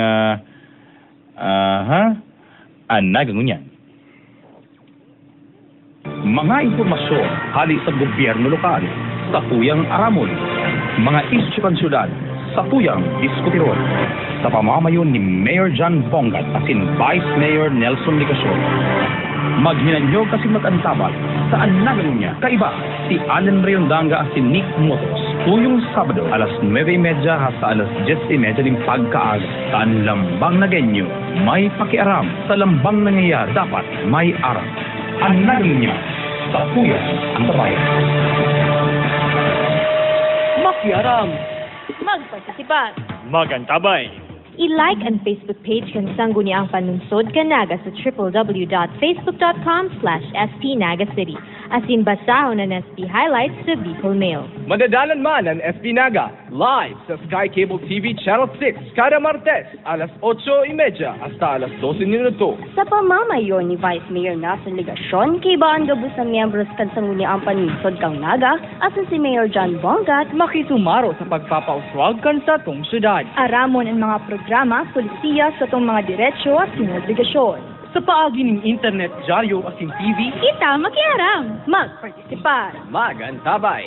Speaker 1: ganun yan.
Speaker 4: Mga impormasyon hali sa gobyerno lokal, sa tuyang aramon, mga isyu kan syudad, sa tuyang diskutiron, sa pamamayon ni Mayor John Bongat asin Vice Mayor Nelson Ligacion. Maghinanyo kasi mag-antabal sa anagan niya kaiba si Allen Rayondanga asin Nick Motos tuyong Sabado alas 9:30 hasta alas 10:30 ng pagkaaga sa lambang na genyo. May pakiaram sa lambang nangyayari, dapat may aram. Anagan niya sa tuyang antabayan.
Speaker 5: Makiaram,
Speaker 6: magpartisipan,
Speaker 5: magantabay.
Speaker 6: I-like ang Facebook page kan Sangguniang Panunsod Kanaga sa www.facebook.com/SPNagaCity. Asin basahon ang SP highlights sa Bicol Mail.
Speaker 5: Madadalan man ang SP Naga live sa Sky Cable TV Channel 6 kada Martes alas 8:30 hasta alas 12 minuto.
Speaker 7: Sa pamamayon ni Vice Mayor Nelson Ligacion, kibaan gabos ng miyembros kan Sangguniang Panunsod kang Naga asin si Mayor John Bongat
Speaker 5: makisumaro sa pagpapauswag kan sa tong syudad.
Speaker 7: Aramon ang mga programa, polisiya sa itong mga diretsyo at sinobligasyon.
Speaker 5: Sa paagi ng internet, dyaryo at TV,
Speaker 6: kita makiaram, magpartisipan,
Speaker 5: magantabay.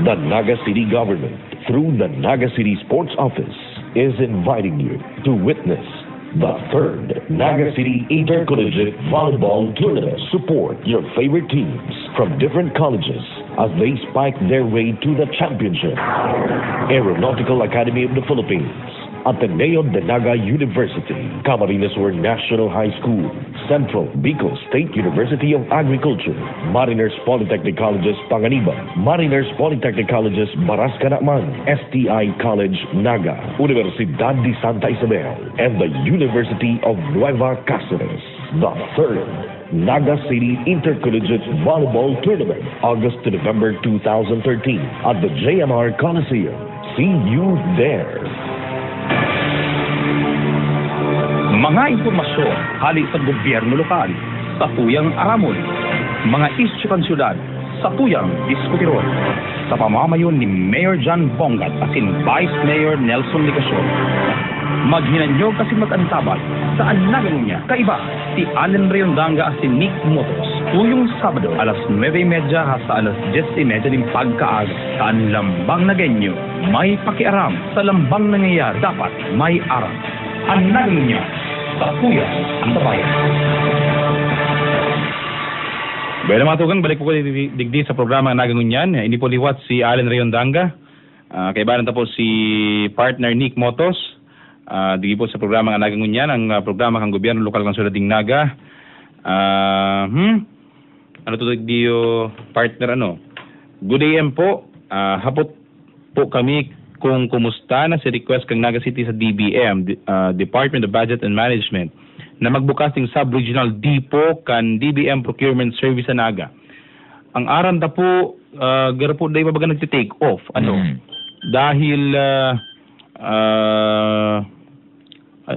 Speaker 8: The Naga City government, through the Naga City Sports Office, is inviting you to witness the third Naga City Intercollegiate Volleyball Tournament. Support your favorite teams from different colleges as they spike their way to the championship. Aeronautical Academy of the Philippines, Ateneo de Naga University, Camarines Sur National High School, Central Bicol State University of Agriculture, Mariners Polytechnic Colleges Panganiban, Mariners Polytechnic Colleges Barascanakman, STI College Naga, Universidad de Santa Isabel, and the University of Nueva Cáceres. The third Naga City Intercollegiate Volleyball Tournament, August to November 2013 at the JMR Coliseum. See you there.
Speaker 4: Mga impormasyon hali sa gobyerno lokal, sa tuyang aramon, mga isyu kan syudad, sa tuyang diskutiron, sa pamamayon ni Mayor John Bongat asin Vice Mayor Nelson Ligacion. Maghinanyo kasi mag-antabal sa anagan niya kaiba si Allen Rayondanga asin Nick Motos tuyong Sabado alas 9:30 hasta alas 10:30 ng pagkaaga sa lambang na genyo. May pakiaram sa lambang nangyayari, dapat may aram. Anagan niya sa tuyang antabayan.
Speaker 1: Bala mga tugang, balik po ko digdi sa programa Nagangunyan. Hindi po liwat si Allen Rayondanga. Kaibanan ta po si partner Nick Motos. Digi po sa programa nga Nagangunyan, ang programa kang gobyerno lokal kang Sulading Naga. Ano to digdiyo partner Good AM po. Hapot po kami kung kumusta na si request kang Naga City sa DBM, Department of Budget and Management, na magbukas ng sub-regional depot kan DBM Procurement Service sa Naga. Ang aram da po, gara po dahil mabaga nagtitake off. Dahil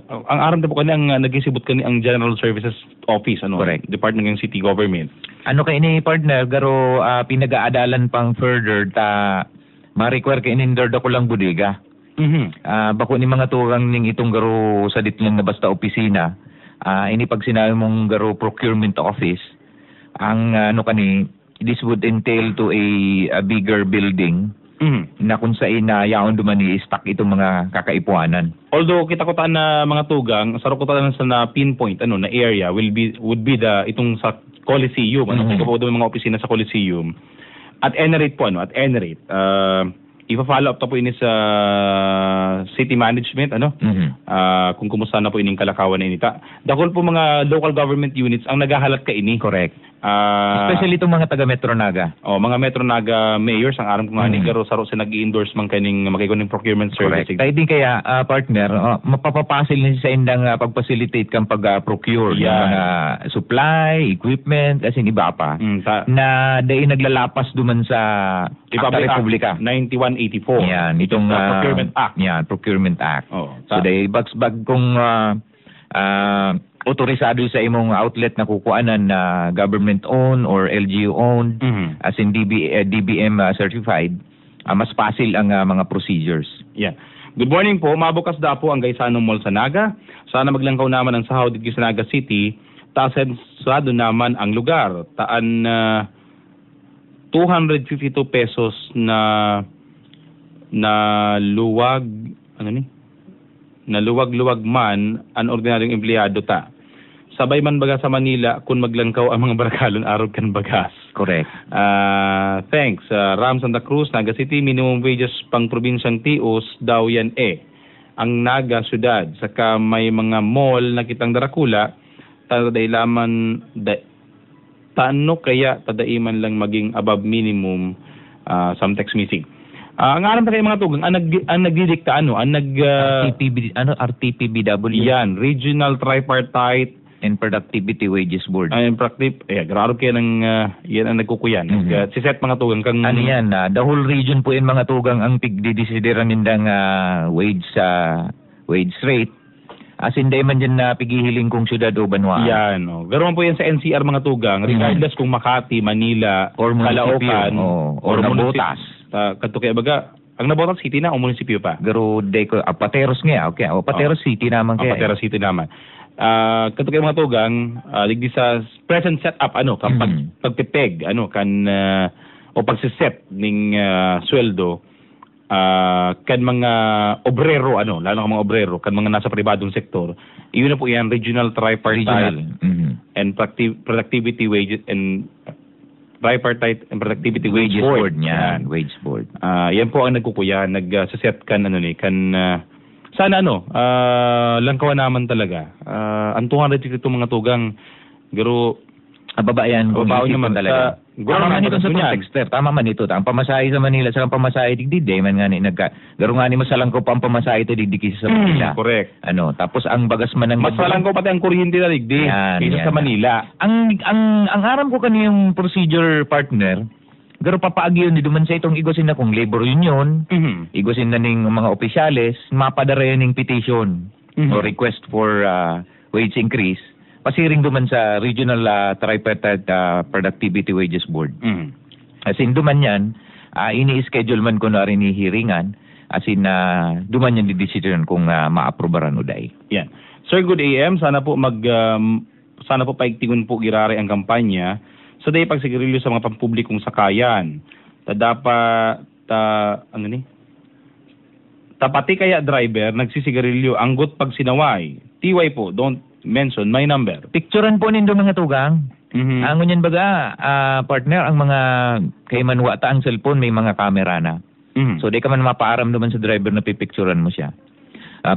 Speaker 1: ang aram da po kanyang nagisibot kanya ang General Services Office,
Speaker 2: Correct.
Speaker 1: Department ng City Government.
Speaker 2: Ano kay ni partner, garo pinag-aadalan pang further ta ma-require kay inindor da ko lang budiga. Bako ni mga turang ning itong garo sa ditlang na basta opisina, ini pag sinabi mong garo procurement office, ang this would entail to a bigger building na kung saan na yaon duman i-stock itong mga kakaipuanan.
Speaker 1: Although kita ko taan na mga tugang, sarap ko taan sa na pinpoint na area would be the itong sa Coliseum, ko po mga opisina sa Coliseum. At any rate po, ipa-follow up ta po ini sa city management, kung kumusta na po ining kalakawan na inita. Dahil po mga local government units ang naghahalat ka ini.
Speaker 2: Correct. Especially itong mga taga Metro Naga.
Speaker 1: Mga Metro Naga mayors, ang aram ko nga ni Garo Saro sa nag-i-endorse man kaning makikuning procurement service.
Speaker 2: Correct. Kaya din kaya, partner, mapapapasil na sa indang pag-facilitate kang pag-procure ng mga supply, equipment, as in iba pa, na dahil naglalapas duman sa Republika.
Speaker 1: 9184.
Speaker 2: Yan, itong
Speaker 1: Procurement Act.
Speaker 2: Yan, Procurement Act. So dahil bagsbag kung otorisado sa imong outlet na kukuanan na government-owned or LGU-owned, as in DBM certified, mas pasil ang mga procedures.
Speaker 1: Yeah. Good morning po. Mabukas da po ang Gaisano Mall sa Naga. Sana maglangkaw naman ang sahaw dito sa Naga City. Tasensado naman ang lugar. Taan 252 pesos na luwag, na luwag-luwag man ang ordinaryong empleyado ta. Sabay man baga sa Manila kung maglangkaw ang mga barakalon araw kan bagas.
Speaker 2: Correct.
Speaker 1: Thanks. Ram Santa Cruz, Naga City, minimum wages pang probinsyang tios daw yan ang Naga syudad. Saka may mga mall na kitang Darakula, Tano kaya tadaiman lang maging above minimum some text missing. Ang aram pa kayo mga tugang, ang nagdidikta
Speaker 2: RTPBW.
Speaker 1: Yan, Regional Tripartite
Speaker 2: and Productivity Wages Board.
Speaker 1: Grabe kayo yan ang nagkukuyan. Si set mga tugang kang...
Speaker 2: Ano yan, the whole region po yung mga tugang ang pigdidesideran nindang wage rate. As in, day man dyan na pigihiling kong syudad o banwaan.
Speaker 1: Yan. Ganoon po yan sa NCR mga tugang, regardless kung Makati, Manila,
Speaker 2: or
Speaker 1: Caloocan,
Speaker 2: or Nabotas.
Speaker 1: Kanto kaya baga, ang Nabotas City na o munisipyo pa?
Speaker 2: Garo, Pateros nga. Okay. Pateros City naman kaya.
Speaker 1: Pateros City naman. Kanto kaya mga tugang, ligdi sa present setup, pagpipeg, o pagsiset ng sweldo, kan mga obrero, lalo ng mga obrero, kan mga nasa pribadong sektor, iyon na po yan, Regional Tripartite and Productivity Wages and Tripartite and Productivity Wages Board.
Speaker 2: Yan, Wage Board.
Speaker 1: Yan po ang nagkukuya, nagsaset kan sana langkawan naman talaga. Ang 252 mga tugang, garo
Speaker 2: babayan kung naman talaga. Tama man ito sa texter. Tama man ito. Ang pamasahe sa Manila sa pamasahe digdi man nga ni garo nga ni masalangko pa ang pamasahe ito digdi sa Manila.
Speaker 1: Correct.
Speaker 2: Tapos ang bagas man ng
Speaker 1: masalangko pati ang kuryente na digdi kaysa sa Manila.
Speaker 2: Ang aram ko kaniyang procedure partner, garo papaagyon ni duman sa itong igosin na kung labor union, igosin na ning mga opisyales, mapadara ning petition o request for wage increase. Pasiring duman sa Regional Tripartite Productivity Wages Board. As in, duman yan, ini-schedule man ko na rin hiringan, as in, duman yan di-decision kung ma-aprobaran o dahi.
Speaker 1: Yan. Sir, good AM. Sana po paigtingon po girare ang kampanya sa dahi pagsigarilyo sa mga pampublikong sakayan. Tapati kaya driver, nagsisigarilyo, anggot pag sinaway. TY po, don't mention my number.
Speaker 2: Picturean po nindo mga tugang. Angon yan baga, partner, ang mga kay manwa ta ang cellphone may mga camera na. So di ka man mapaaram naman sa driver na pipicturean mo siya.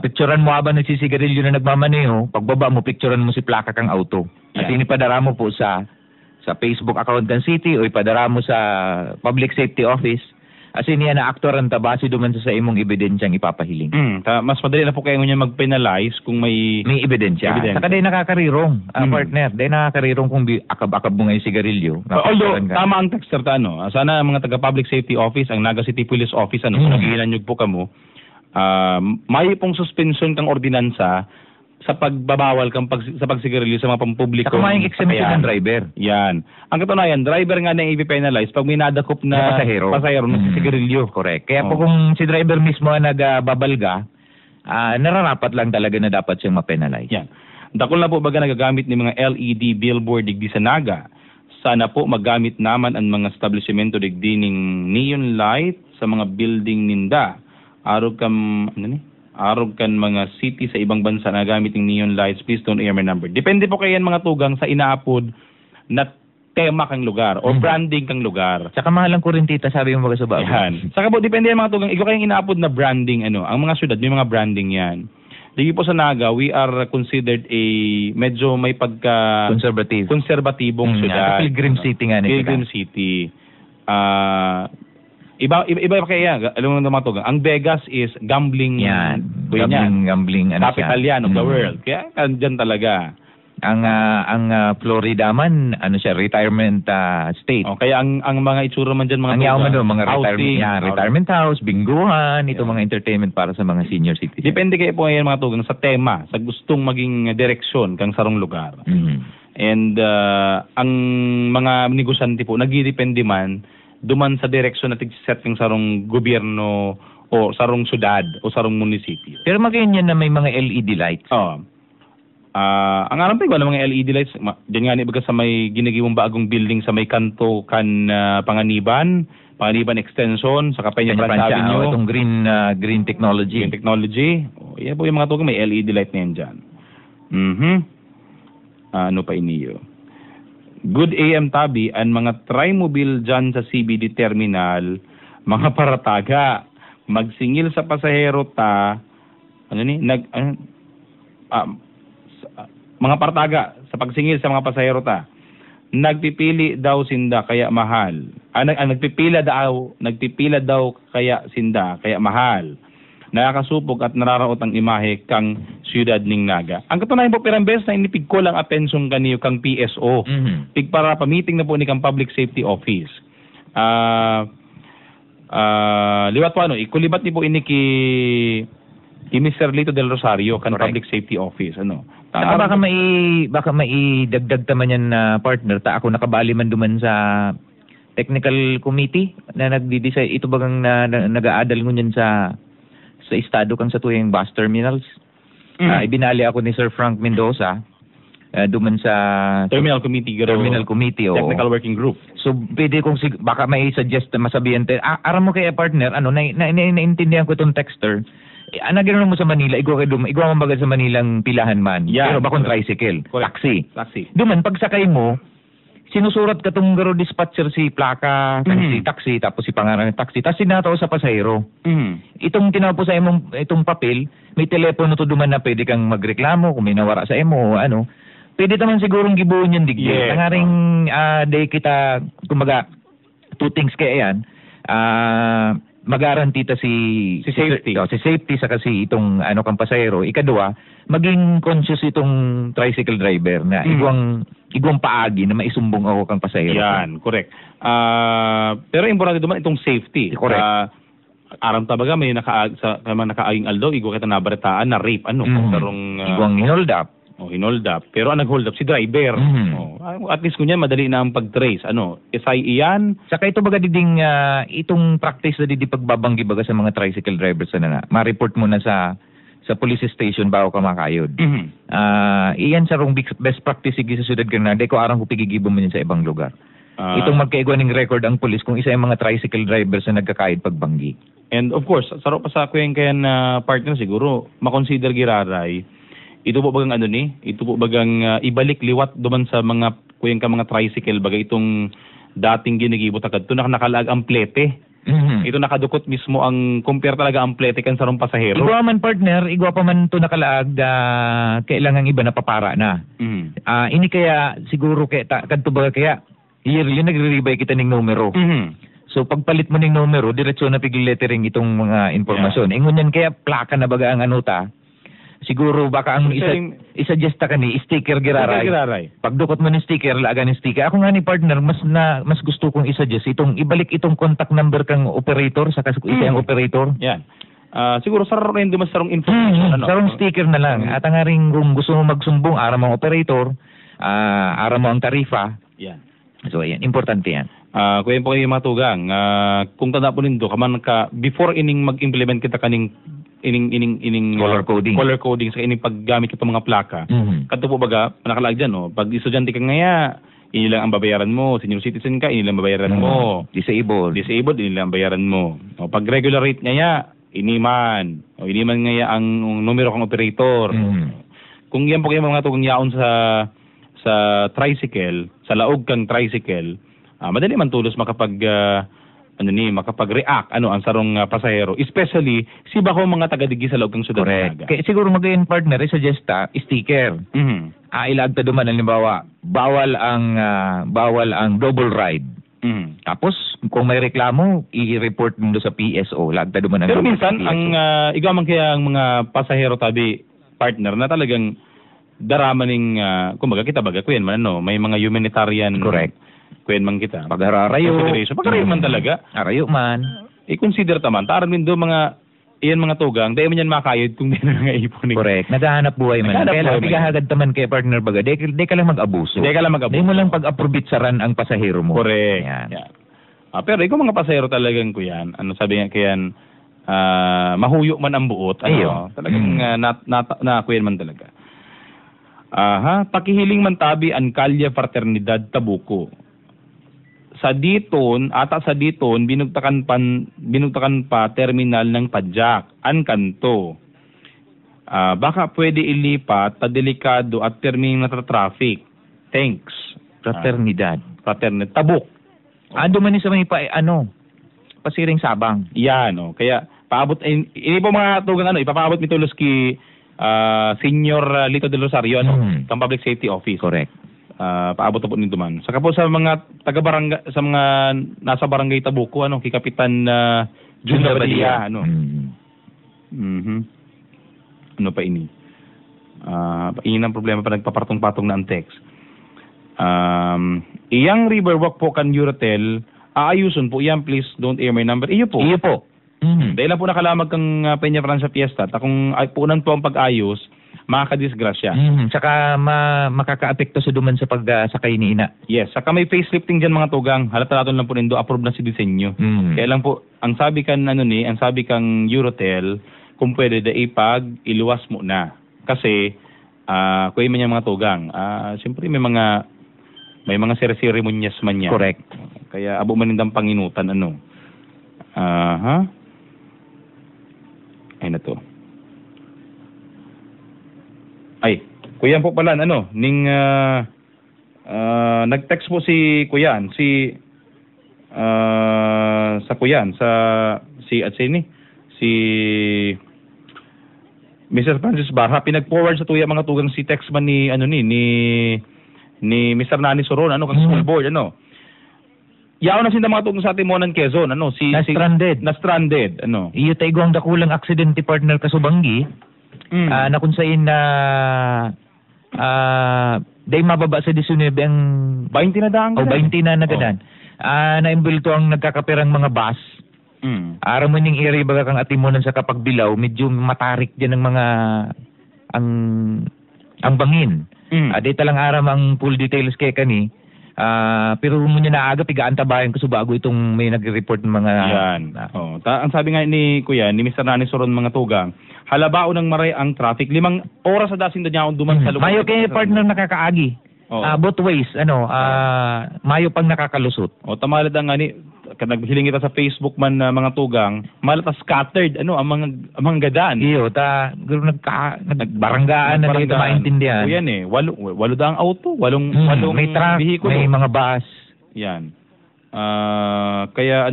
Speaker 2: Picturean mo habang nagsisigarilyo na nagmamaneho, pagbaba mo picturean mo si plaka kang auto. At inipadara mo po sa Facebook account ng city o ipadara mo sa Public Safety Office. As in yan na aktor ang tabasi duman sa imong ebidensyang ipapahiling.
Speaker 1: Mas madali na po kayo niya mag-penalize kung may
Speaker 2: ebidensya. Saka dahil nakakarirong, partner. Dahil nakakarirong kung akab-akab mo ngayon sigarilyo.
Speaker 1: Although, tama ang texter sana mga taga-public safety office, ang Naga City Police Office, kung naghihinanyog po kamo, may pong suspension kang ordinansa sa pagbabawal sa pagsigarilyo sa mga pampubliko.
Speaker 2: Saka may exemption ng driver.
Speaker 1: Yan. Ang katunayan, driver nga na i-penalize pag may nadakop na pasahero na sigarilyo.
Speaker 2: Correct. Kaya po kung si driver mismo ang nagbabalga, nararapat lang talaga na dapat siyang ma-penalize.
Speaker 1: Yan. Dakol na po baga nagagamit ng mga LED billboard digdi sa Naga. Sana po magamit naman ang mga establishmento digdi ng neon light sa mga building ninda. Arog kan mga city sa ibang bansa na gamit ng neon lights, please don't air my number. Depende po kayan mga tugang sa inaapod na tema kang lugar o branding kang lugar.
Speaker 2: Saka mahal ang kurentita, sabi yung mga subabo.
Speaker 1: Yan. Saka po, depende yan mga tugang. Ikaw kayong inaapod na branding, ang mga syudad, may mga branding yan. Digi po sa Naga, we are considered a medyo may konserbatibong syudad.
Speaker 2: Pilgrim City nga nito.
Speaker 1: Pilgrim City. Iba kaya, alam mo naman mga tugang, ang Vegas is gambling.
Speaker 2: Yan. Gambling.
Speaker 1: Capital yan of the world. Kaya dyan talaga.
Speaker 2: Ang Florida man, retirement state.
Speaker 1: Kaya ang mga itsura man dyan, mga
Speaker 2: yaman doon, mga
Speaker 1: housing,
Speaker 2: retirement house, bingguhan, ito mga entertainment para sa mga senior citizens.
Speaker 1: Depende kayo po ngayon mga tugang sa tema, sa gustong maging direksyon kang sarong lugar. And ang mga negosyante po, nagdidepende man duman sa direksyon na tig-set ng sarong gobyerno o sarong syudad o sarong munisipyo.
Speaker 2: Pero magayon yan na may mga LED lights.
Speaker 1: Ang alam pa mga LED lights, diyan nga ibaga sa may ginagiwang bagong building sa may kanto Panganiban Extension, sa Peña Francia Avenue.
Speaker 2: Itong green technology.
Speaker 1: Green technology. Yan po yung mga tugang, may LED light na yan dyan. Ano pa iniyo? Good AM Tabi, ang mga trimobile dyan sa CBD Terminal, mga parataga, magsingil sa pasahero mga partaga sa pagsingil sa mga pasahero nagpipili daw sinda kaya mahal. Nagpipila daw kaya sinda kaya mahal. Nakakasupog at nararaot ang imahe kang siyudad ning Naga. Ang katunayan po pirang beses na inipig ko lang apensyon kaniyo kang PSO. Pig para pa-meeting na po ni kang Public Safety Office. Liwat po ikulibat ni po ini ki Mr. Lito del Rosario kan Public Safety Office baka maidagdag taman yan na partner ako nakabali man duman sa technical committee na nagdi-decide ito bagang nag-aadal ngunyan sa estado kang sa tuyang bus terminals. Ibinali ako ni Sir Frank Mendoza duman sa Terminal Committee Technical Working Group.
Speaker 2: So pwede kong baka may suggest masabihan aram mo kaya partner naintindihan ko itong texter. Gano'n mo sa Manila, igwa mo bagay sa Manilang pilahan man. Pero bakong tricycle, taxi. Duman, pagsakay mo, sinusurat ka itong garo dispatcher si plaka, si taxi, tapos si pangalan ng taxi, tapos sinataw sa pasahero. Itong tinawag po sa imong itong papel, may telepono to duman na pwede kang magreklamo kung may nawara sa imo o ano. Pwede naman sigurong gibuon yung digdi. Nangaring day kita, kumbaga, two things kaya yan. Mag-guarantee si safety. Si safety sa kasi itong kang pasahero. Ikadua, maging conscious itong tricycle driver na igwang paagi na maisumbong ako kang pasahero.
Speaker 1: Yan, correct. Pero importante naman itong safety.
Speaker 2: Correct.
Speaker 1: Aram tabaga may nakaaging aldaw, igwa kita nabaritaan na rape
Speaker 2: igwang hold up.
Speaker 1: Hinold up. Pero ang nag-hold up si driver. At least kunyan madali na ang pag-trace. SIE yan.
Speaker 2: Saka ito baga diding itong practice na didi pagbabanggi baga sa mga tricycle drivers na ma-report mo na sa police station bago ka makayod. Iyan sa rong best practice sige sa Ciudad Granada ko arang kupigigibo mo yun sa ibang lugar. Itong magkaigwa ng record ang police kung isa yung mga tricycle drivers na nagkakayod pagbanggi. And
Speaker 1: of course, saro pa sa kuya kayan partner siguro, makonsider giraray. Ito po bagang ito po bagang ibalik liwat duman sa mga kuyang ka mga tricycle bagay itong dating ginigibot agad. Ito nakalaag ang plete. Ito nakadukot mismo ang compare talaga ang plete kan sarong pasahero.
Speaker 2: Igwa man partner, igwa pa man ito nakalaag kailangan iba na papara na. Ini kaya siguro kadto baga kaya yearly nagre-revise kita ning numero. So pagpalit mo ning numero, diretso na pigil lettering itong mga informasyon. Ingon yan kaya plaka na baga ang siguro baka ang isa-suggest ka ni sticker giraray. Pagdukot mo ng sticker, laagan ng sticker. Ako nga ni partner, mas gusto kong isa-suggest ibalik itong contact number kang operator sa isa yung operator.
Speaker 1: Yan. Siguro sarong rin dumas sarong information.
Speaker 2: Sarong sticker na lang. At nga rin kung gusto mo magsumbong, ara mo operator, ara mo ang tarifa.
Speaker 1: Yan.
Speaker 2: So yan, importante yan.
Speaker 1: Kuya po kayo matugang, kung tanda po nindo, before ining mag-implement kita kaning
Speaker 2: color
Speaker 1: coding sa ining paggamit ito mga plaka. Kadto po baga nakalaag dyan pag estudyante ka ngaya ini lang ang babayaran mo, senior citizen ka ini lang babayaran mo, disabled ini lang bayaran mo. Pag regular rate ngaya ini man ngaya ang numero kang operator. Kung yan po kayo mga tugang yaon sa sa tricycle, sa laog kang tricycle, madali man tulos makapag-react ang sarong pasahero, especially si bako mga taga-digi sa laog kang syudad ng Naga.
Speaker 2: Kaya siguro magayon partner suggest sticker. Ilag ta duman halimbawa, bawal ang double ride. Tapos kung may reklamo, i-report mo sa PSO, lagta duman ang.
Speaker 1: Pero minsan ang igaw man kaya ang mga pasahero tabi partner na talagang darama ning kumbaga kita baga kuyan man may mga humanitarian.
Speaker 2: Correct.
Speaker 1: Kuyan man kita.
Speaker 2: Pag-arayo
Speaker 1: man talaga.
Speaker 2: Arayo man.
Speaker 1: I-consider taman. Taran min do iyan mga tugang, dahil man yan makayod kung di na nangaipon.
Speaker 2: Correct. Naghahanap buhay man. Kaya lang bigahagad taman kay partner baga. Di ka lang mag-abuso. Di mo lang pag-aprobitsaran ang pasahero mo.
Speaker 1: Correct. Yan. Pero ikaw mga pasahero talagang kuyan, sabi nga kayan, mahuyo man ang buot. Talagang kuyan man talaga. Pakihiling man tabi ang Kalye Fraternidad Tabuco. Sa Diton, binugtakan pa terminal ng Padjak, an kanto. Baka pwede ilipat, delikado at terminal na traffic. Thanks.
Speaker 2: Fraternidad.
Speaker 1: Tabuk.
Speaker 2: Ando man sa may pasiring Sabang.
Speaker 1: Yan, kaya paabot, ini po mga tugang ipapaabot mitulos ki Senior Lito de Rosario, kang Public Safety Office.
Speaker 2: Correct.
Speaker 1: Paabot po nito man. Saka po sa mga taga-barangay, sa mga nasa barangay Tabuco, kay Kapitan Junior Badia, Ano pa ini? Iyan ang problema pa nagpapartong-patong na ang text. Iyang Riverwalk po kan Euratel, aayuson po iyan, please don't air my number. Iyo po. Dahil lang po nakalamag kang Peña Francia Fiesta, kung punan po ang pag-ayos, makakadisgrasya.
Speaker 2: Saka makaka-apekto sa duman sa pagsakay ni ina.
Speaker 1: Yes, saka may facelifting dyan mga tugang. Halata natin lang po nindo, approve na si disenyo. Kaya lang po, ang sabi kang Euratel, kung pwede iluwas mo na. Kasi, kuya man yung mga tugang. Siyempre may mga seremonyas man yan.
Speaker 2: Correct.
Speaker 1: Kaya abo man nindang panginutan, Ay na to. Ay, kuyan po pala, nag-text po si kuyan, si Mr. Francis Barha, pinag-forward sa mga tugang si text man ni Mr. Nani Soron, kang school board, Yaw na sinda mga tugang sa ating Monan Quezon, na-stranded,
Speaker 2: Iyo tayo ang dakulang aksidente partner kasubanggi, na kung saan day mababa sa 19 ang
Speaker 1: 20 na daan.
Speaker 2: 20 na nagadan. Na-imbulto ang nagkakapirang mga bus. Araw mo ning area baga kang atimonan sa Kapagbilaw, medyo matarik din ng mga ang bangin. Day talang aram ang full details kay kani. Pero mo niya naaga pigaantabayan ko bago itong may nagre-report ng mga
Speaker 1: yan. Ang sabi nga ni Kuya ni Mr. Nani Soron mga tugang, halabao ng maray ang traffic 5 oras sa dasin niya duman sa lugar.
Speaker 2: Mayo kay partner nakakaagi. Both ways mayo pang nakakalusot.
Speaker 1: Tamalad ang naghiling kita sa Facebook man mga tugang, malata scattered ang mga gadaan.
Speaker 2: Iyo nagbaranggaan na dito maintindihan.
Speaker 1: O yan 8 daang auto, 8
Speaker 2: may truck,
Speaker 1: vehicle,
Speaker 2: may mga bus.
Speaker 1: Yan. Kaya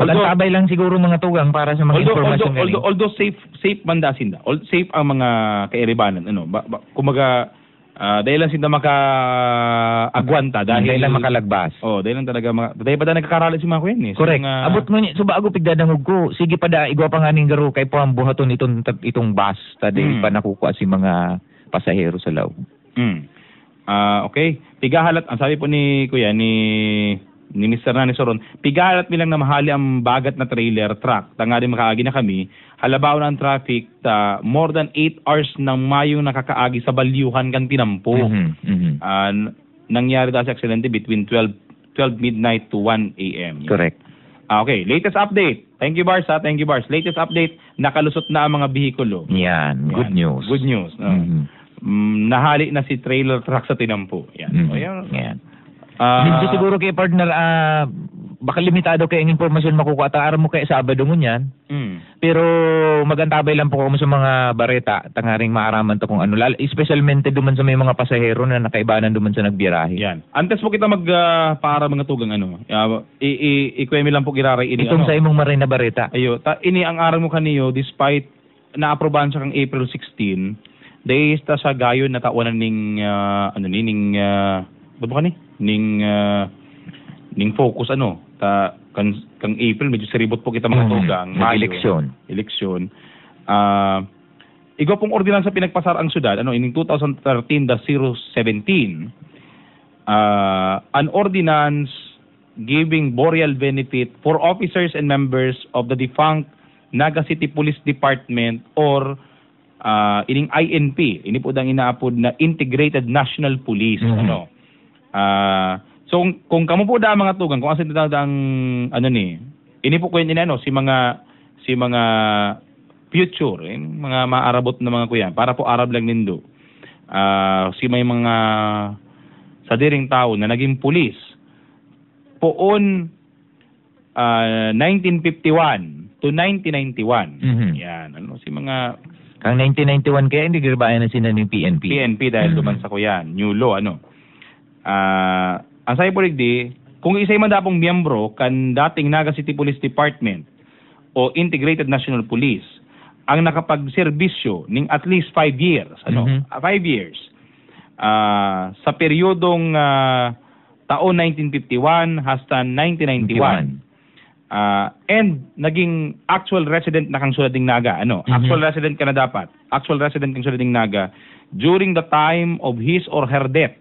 Speaker 2: sabay lang siguro mga tugang para sa mga informasyon.
Speaker 1: Although safe man dasin da. Safe ang mga kairibanan kumaga dahil lang sila maka-agwanta dahil
Speaker 2: lang makalagbas.
Speaker 1: Dahil lang talaga dahil pa nagkakaralan si mga kuyan
Speaker 2: Correct. Abot mo niya, so bago pigdadangog ko, sige pa igwa pa nga ning garo kay po ang buhaton itong bus, dahil pa nakukuha si mga pasahero sa loob. Okay. Pigahalat, ang sabi po ni Kuya, ni Mr. Nani Soron, pigahalat milang na mahali ang bagat na trailer truck. Nga rin makaagi na kami. Halabaw na ang traffic, more than 8 hours nang mayong nakakaagi sa balyuhan kan tinampo. Nangyari sa aksidente between 12 midnight to 1 a.m. Correct.
Speaker 1: Okay, latest update. Thank you, Bars. Latest update, nakalusot na ang mga bihikulo.
Speaker 2: Yan. Good news.
Speaker 1: Good news. Nahali na si trailer truck sa tinampo. Yan.
Speaker 2: Yan. Medyo siguro kay partner, baka limitado kay ang informasyon makukuha. Araw mo kay Sabado mo yan. Pero magantabay lang po ako sa mga bareta, tangaring maaraman to kung ano, especialmente duman sa may mga pasahero na nakaibanan duman sa nagbirahe.
Speaker 1: Yan. Antes po kita para mga tugang ano. Ikwemi lang po giraray ini
Speaker 2: Itong
Speaker 1: ano.
Speaker 2: sa imong maray na bareta.
Speaker 1: Ayo, ini ang aral mo kaniyo despite na-aprobahan siya kang April 16, dahil sa gayon na tawanan ning ning focus ano kang April medyo seribot po kita mga tugang eleksyon igo pong ordinansa pinagpasar ang syudad ano in 2013-017 an ordinance giving burial benefit for officers and members of the defunct Naga City Police Department or ining INP ini po dang inaapod na Integrated National Police ano so kung kamo po da mga tugang kung asan ang ano ni ini po ko ini ano si mga future mga maarabot na mga kuya para po Arab lang nindo si may mga sa diring tao na naging pulis poon 1951 to 1991 yan ano si mga
Speaker 2: kang 1991 kaya hindi girbayan na sila ng PNP
Speaker 1: dahil duman sa kuyan new law ano ang sayo po rigdi, kung isa'y man dapong miyembro kan dating Naga City Police Department o Integrated National Police ang nakapagserbisyo ning at least 5 years, 5 years sa peryodong taon 1951 hasta 1991 and naging actual resident na kang sulading Naga, actual resident ka na dapat, actual resident kang sulading Naga during the time of his or her death,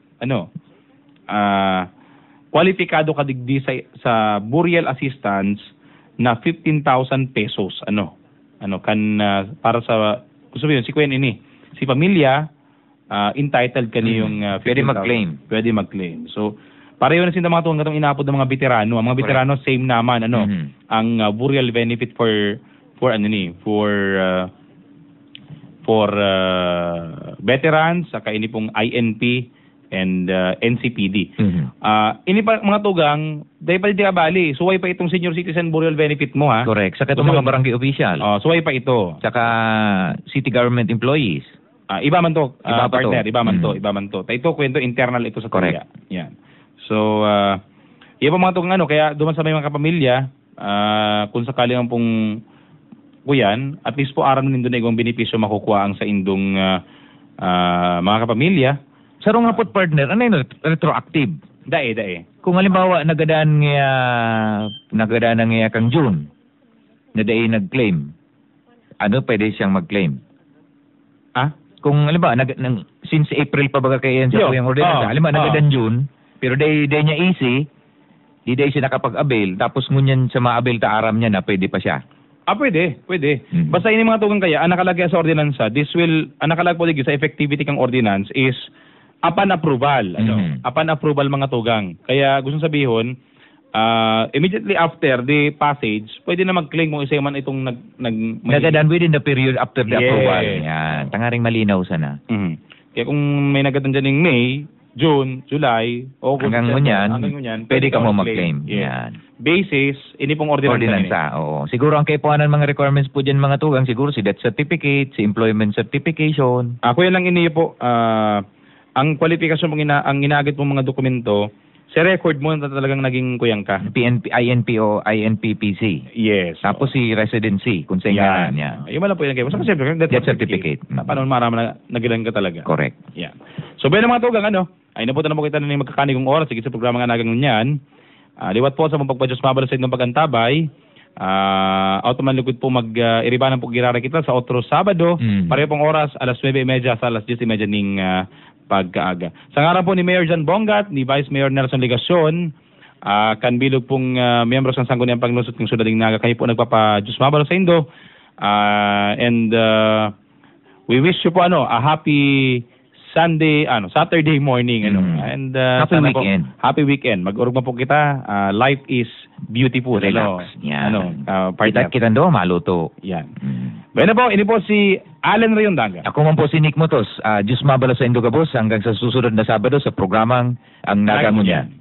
Speaker 1: kwalipikado ka digdi sa burial assistance na 15,000 pesos para sa gusto mo yun si Kuya ini si pamilya entitled kaniyong 15,000 pwede mag-claim so pareho na sila mga tuwang katong inapod ng mga veterano same naman ang burial benefit for veterans saka ini pong INP and NCPD. Ini pa mga tugang, dahil pa di kabali, suway pa itong senior citizen burial benefit mo ha.
Speaker 2: Correct. Saka itong mga barangay official.
Speaker 1: Suway pa ito.
Speaker 2: Saka city government employees.
Speaker 1: Iba man to, partner, iba man to. Ito kwento internal ito sa Korea. Yan. So, iba pa mga tugang kaya duman sa may mga kapamilya, kung sakali ang pong kuyan, at least po aram nindo na igong benepisyo makukuha ang sa indong mga kapamilya.
Speaker 2: Sarong nga po partner, ano yun? Retroactive.
Speaker 1: Dae.
Speaker 2: Kung halimbawa, nagadaan nga kang June, na dae nag-claim, pwede siyang mag-claim? Kung halimbawa, since April pa baga kayo yan sa kuyang ordinansa, halimbawa, nagadaan June, pero dae niya easy, di dae siya nakapag-avail, tapos ngunyan sa ma-avail ta aram niya na pwede pa siya.
Speaker 1: Pwede. Basta ini mga tugang kaya, ang nakalagay sa ordinansa, ang nakalagay po sa effectivity kang ordinance is upon approval, upon approval mga tugang. Kaya gusto sabihin, immediately after the passage, pwede na mag-claim kung isa man itong
Speaker 2: nagadan within the period after the approval. Yan, tangaring malinaw sana.
Speaker 1: Kaya kung may nagadan dyan ng May, June, July, August,
Speaker 2: hanggang ngunyan, pwede ka mo mag-claim. Yan.
Speaker 1: Basis, ini pong ordinansa.
Speaker 2: Oo. Siguro ang kaipuanan mga requirements po dyan mga tugang, siguro si death certificate, si employment certification.
Speaker 1: Kuya lang ini po, ang kwalifikasyon mong ang ginagit mong mga dokumento, sa record mo na talagang naging kuyang ka.
Speaker 2: INP o INPPC.
Speaker 1: Yes.
Speaker 2: Tapos si residency, kung sa yan.
Speaker 1: Yung wala po yung nagay. Saka siyempre, death certificate. Paano marami na nagilan ka talaga.
Speaker 2: Correct.
Speaker 1: Yeah. So, bayan mga tugang, ay napunta na po kita na yung magkakanigong oras. Sige sa programa nga nagang nyan. Liwat po sa pagpapadyos mabala sa inyong pagantabay. Automan likod po iribanan po girara kita sa otro Sabado. Pareho pong oras, alas 9:30 sa alas 10:30 ning pagkaaga. Sa ngaran po ni Mayor John Bongat, ni Vice Mayor Nelson Ligacion, kanbilog pong miyembro ng Sangguniang Panglusot ng Sudading Naga, kayo po nagpapa-Diyos mabalo sa Indo. And we wish you po a happy Saturday morning and
Speaker 2: happy weekend.
Speaker 1: Happy weekend. Mag-urugma po kita. Life is beautiful.
Speaker 2: Relax. Yan.
Speaker 1: Kita
Speaker 2: do maluto.
Speaker 1: Yan. Bueno po, ini po si Allen Rayondaga.
Speaker 2: Ako man po si Nick Motos. Diyos mabala sa Indo Gabos hanggang sa susunod na Sabado sa programang Ang Nagangunyan.